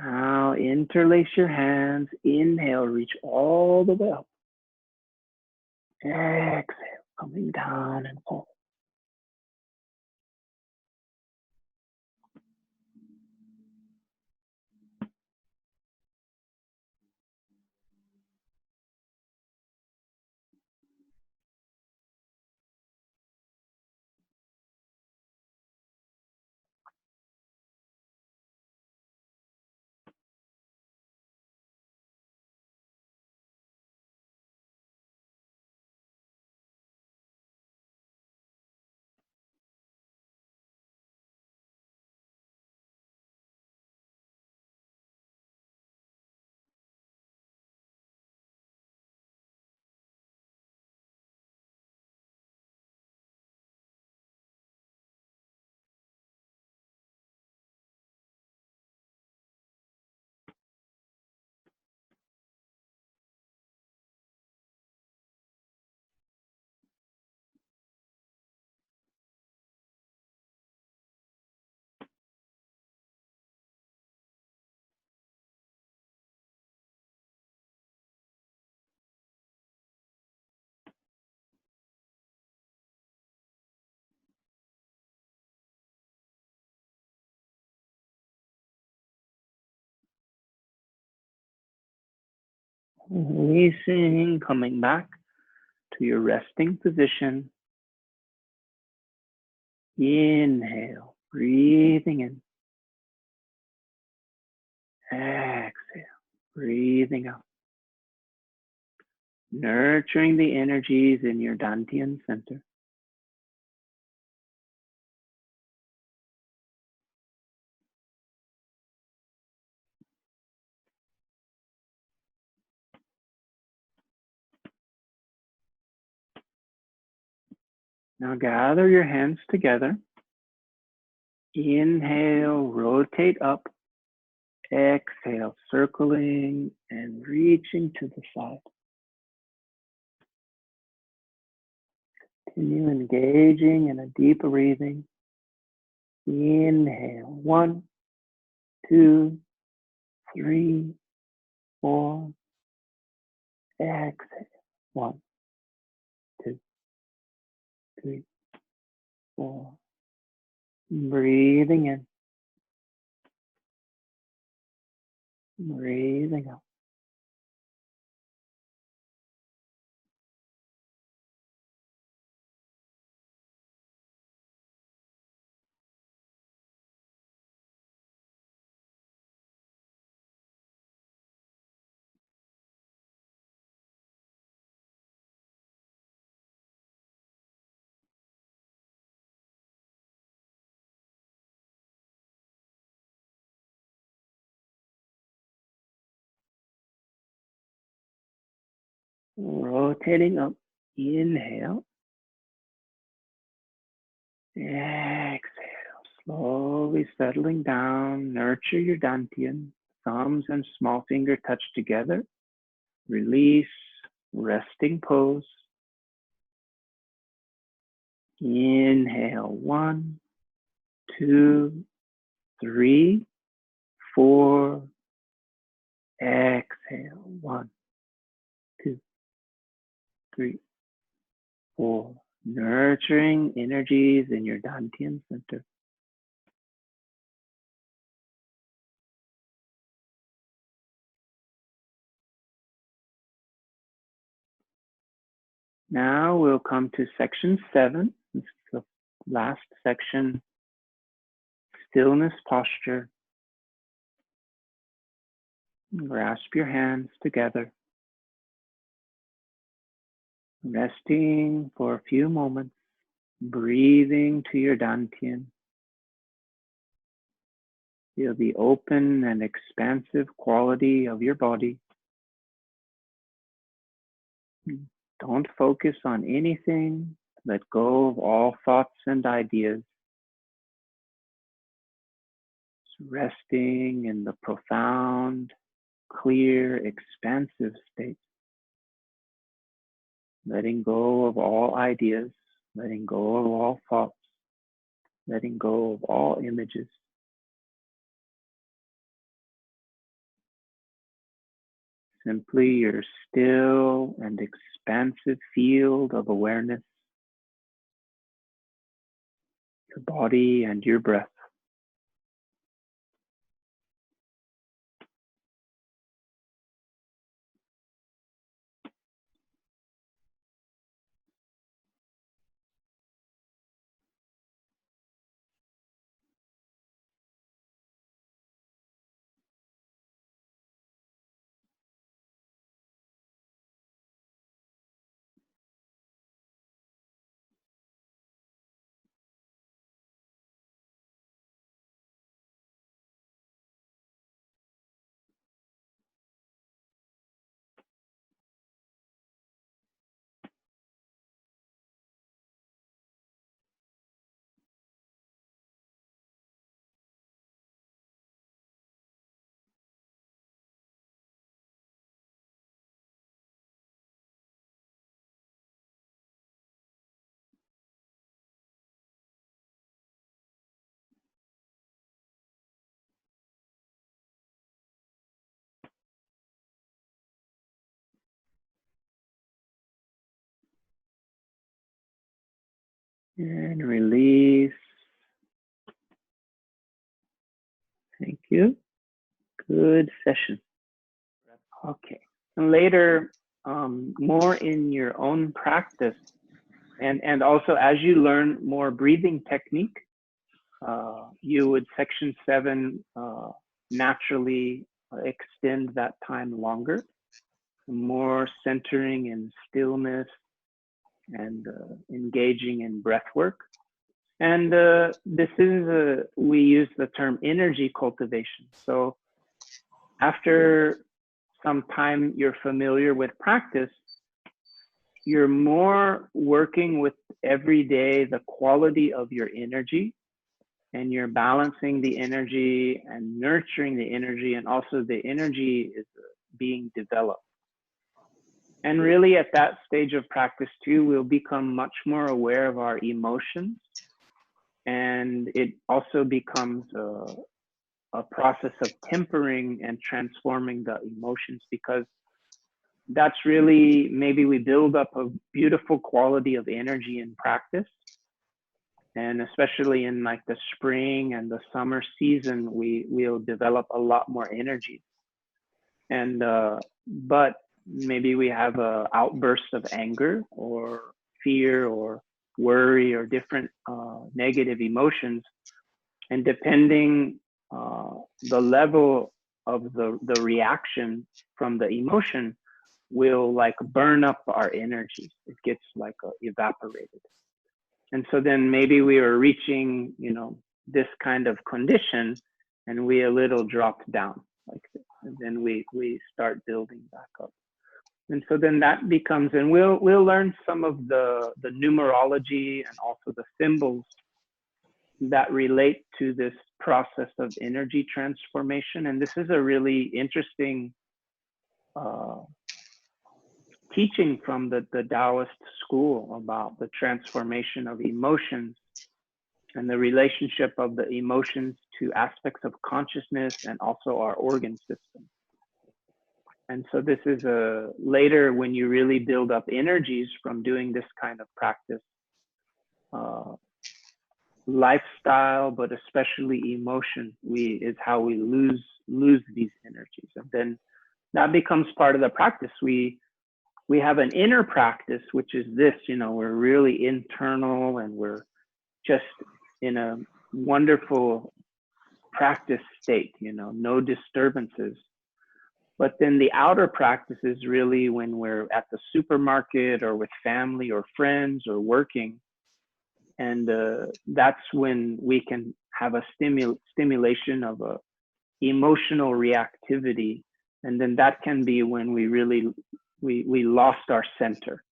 Now interlace your hands. Inhale, reach all the way up. Exhale, coming down and forward. Releasing, coming back to your resting position. Inhale, breathing in. Exhale, breathing out. Nurturing the energies in your Dantian Center. Now gather your hands together. Inhale, rotate up. Exhale, circling and reaching to the side. Continue engaging in a deeper breathing. Inhale, 1, 2, 3, 4. Exhale, 1, 2, 3, 4. Breathing in, breathing out. Rotating up. Inhale. Exhale. Slowly settling down. Nurture your Dantian. Thumbs and small finger touch together. Release. Resting pose. Inhale. 1, 2, 3, 4. Exhale. 1, 2, 3, 4. Nurturing energies in your Dantian Center. Now we'll come to section 7. This is the last section. Stillness posture. Grasp your hands together. Resting for a few moments. Breathing to your Dantian. Feel the open and expansive quality of your body. Don't focus on anything. Let go of all thoughts and ideas. Resting in the profound, clear, expansive state. Letting go of all ideas, letting go of all thoughts, letting go of all images. Simply your still and expansive field of awareness, your body and your breath. And release. Thank you. Good session. Okay. And later, more in your own practice, and also as you learn more breathing technique, you would section 7 naturally extend that time longer, more centering and stillness and engaging in breath work. And this is, we use the term energy cultivation. So after some time you're familiar with practice, you're more working with every day the quality of your energy, and you're balancing the energy and nurturing the energy, and also the energy is being developed. And really at that stage of practice too, we'll become much more aware of our emotions. And it also becomes a process of tempering and transforming the emotions, because that's really, maybe we build up a beautiful quality of energy in practice. And especially in like the spring and the summer season, we'll develop a lot more energy. And, but maybe we have a outburst of anger or fear or worry or different negative emotions. And depending the level of the reaction from the emotion will like burn up our energy. It gets like evaporated. And so then maybe we are reaching, you know, this kind of condition and we a little dropped down like this. And then we start building back up. And so then that becomes, and we'll learn some of the numerology and also the symbols that relate to this process of energy transformation. And this is a really interesting teaching from the Taoist school about the transformation of emotions and the relationship of the emotions to aspects of consciousness and also our organ system. And so this is later when you really build up energies from doing this kind of practice, lifestyle, but especially emotion, is how we lose these energies. And then that becomes part of the practice. We have an inner practice, which is this, you know, we're really internal and we're just in a wonderful practice state, you know, no disturbances. But then the outer practice is really when we're at the supermarket or with family or friends or working. And that's when we can have a stimulation of a emotional reactivity. And then that can be when we really, we lost our center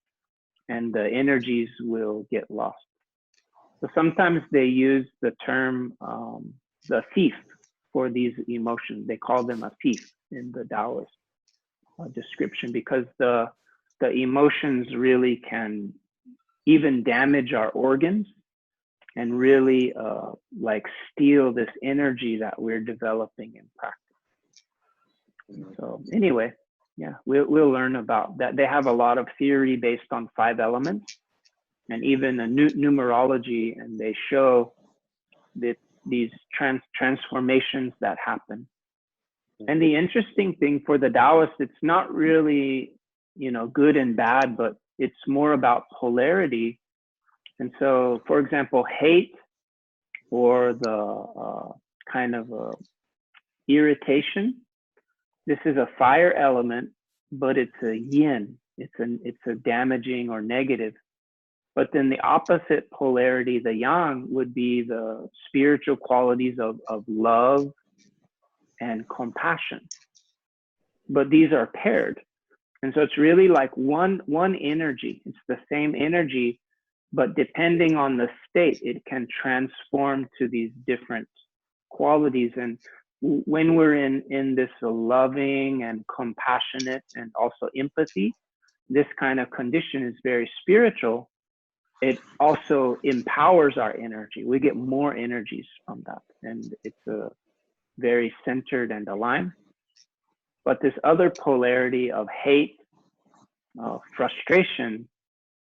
and the energies will get lost. So sometimes they use the term, the thief for these emotions. They call them a thief in the Taoist description, because the emotions really can even damage our organs and really like steal this energy that we're developing in practice. So anyway, yeah, we'll learn about that. They have a lot of theory based on 5 elements and even a numerology, and they show that these transformations that happen. And the interesting thing for the Taoists, it's not really, you know, good and bad, but it's more about polarity. And so, for example, hate or the kind of irritation, this is a fire element, but it's a yin. It's a damaging or negative. But then the opposite polarity, the yang, would be the spiritual qualities of love and compassion. But these are paired. And so it's really like one energy. It's the same energy, but depending on the state, it can transform to these different qualities. And when we're in this loving and compassionate and also empathy, this kind of condition is very spiritual. It also empowers our energy. We get more energies from that. And it's a very centered and aligned. But this other polarity of hate, frustration,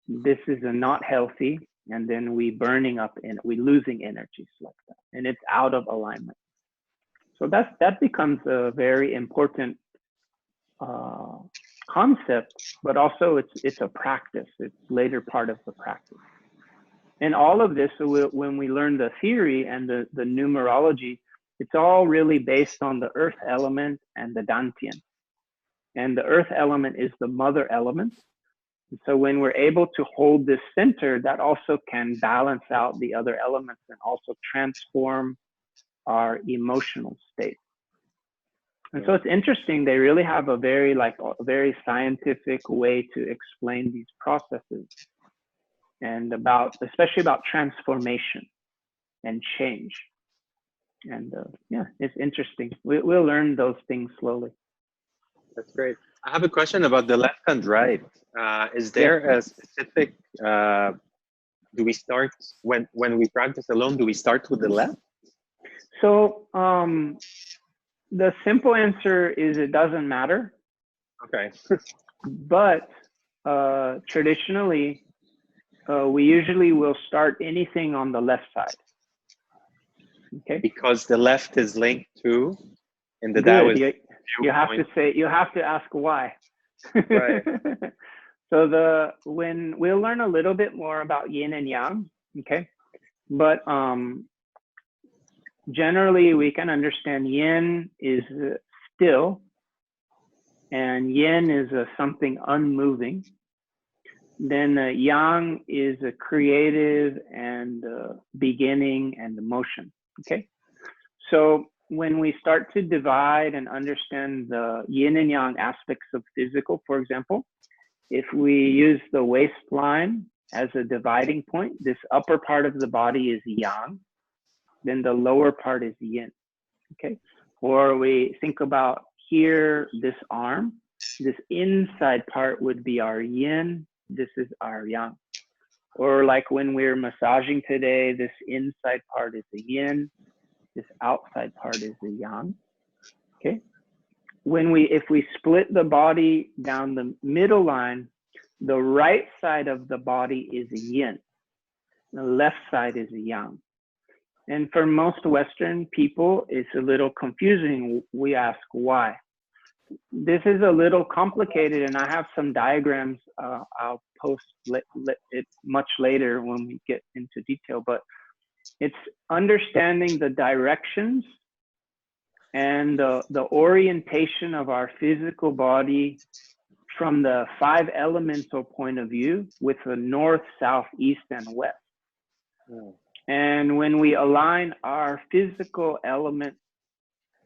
this is not healthy. And then we burning up and we losing energies like that. And it's out of alignment. So that becomes a very important concept, but also it's a practice. It's later part of the practice. And all of this, when we learn the theory and the numerology, it's all really based on the earth element and the Dantian. And the earth element is the mother element. And so when we're able to hold this center, that also can balance out the other elements and also transform our emotional state. And so it's interesting, they really have a very scientific way to explain these processes, and especially about transformation and change. And yeah, it's interesting. We'll learn those things slowly. That's great. I have a question about the left and right. Is there a specific, do we start, when we practice alone, do we start with the left? So the simple answer is it doesn't matter. Okay. But traditionally, we usually will start anything on the left side. Okay. Because the left is linked to, in the Good. Taoist You have to viewpoint. say, you have to ask why. Right. So when we'll learn a little bit more about yin and yang, okay? But generally we can understand yin is still, and yin is something unmoving. Then yang is a creative and beginning and motion, okay? So when we start to divide and understand the yin and yang aspects of physical, for example, if we use the waistline as a dividing point, this upper part of the body is yang, then the lower part is yin, okay? Or we think about here, this arm, this inside part would be our yin, this is our yang. Or like when we're massaging today, this inside part is the yin, this outside part is the yang, okay? If we split the body down the middle line, the right side of the body is yin, the left side is yang. And for most Western people, it's a little confusing. We ask why. This is a little complicated, and I have some diagrams I'll post it much later when we get into detail, but it's understanding the directions and the orientation of our physical body from the 5 elemental point of view with the north, south, east, and west. And when we align our physical element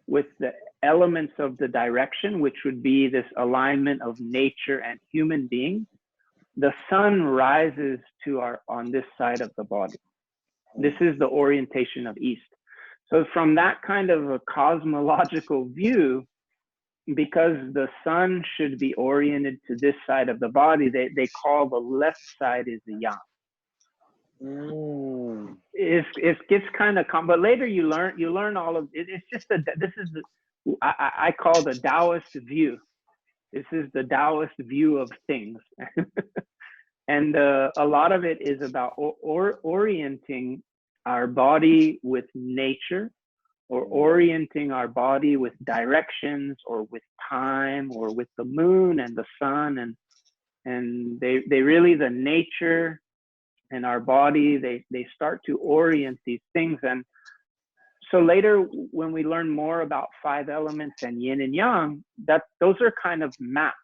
with the elements of the direction, which would be this alignment of nature and human being, the sun rises on this side of the body. This is the orientation of east. So from that kind of a cosmological view, because the sun should be oriented to this side of the body, they call the left side is the yang. It gets kind of but later you learn all of it. It's just this is I call the Taoist view. This is the Taoist view of things. And a lot of it is about orienting our body with nature, or orienting our body with directions, or with time, or with the moon and the sun, and they really, the nature and our body, they start to orient these things. And so later when we learn more about 5 elements and yin and yang, those are kind of maps,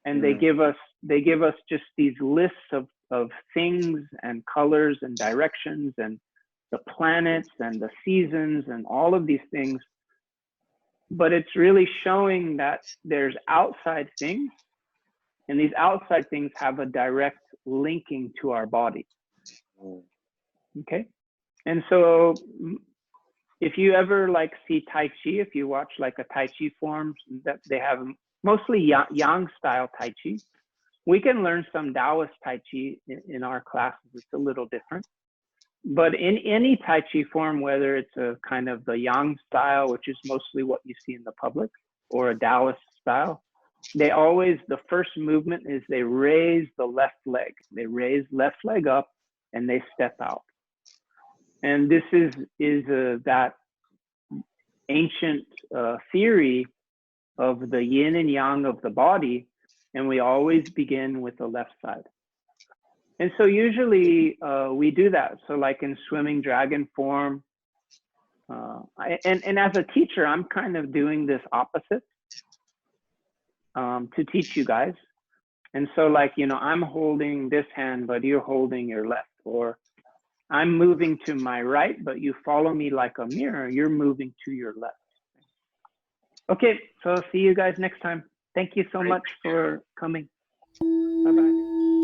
and they give us just these lists of things and colors and directions and the planets and the seasons and all of these things. But it's really showing that there's outside things, and these outside things have a direct linking to our body. Okay. And so if you ever like see Tai Chi, if you watch like a Tai Chi form, that they have mostly Yang style Tai Chi. We can learn some Taoist Tai Chi in our classes. It's a little different. But in any Tai Chi form, whether it's a kind of the Yang style, which is mostly what you see in the public, or a Taoist style, they always, the first movement is they raise the left leg. They raise left leg up and they step out. And this is that ancient theory of the yin and yang of the body. And we always begin with the left side. And so usually we do that. So like in swimming dragon form, and as a teacher, I'm kind of doing this opposite to teach you guys. And so like, you know, I'm holding this hand, but you're holding your left, or I'm moving to my right, but you follow me like a mirror, you're moving to your left. Okay, so see you guys next time. Thank you so much for coming. Bye-bye.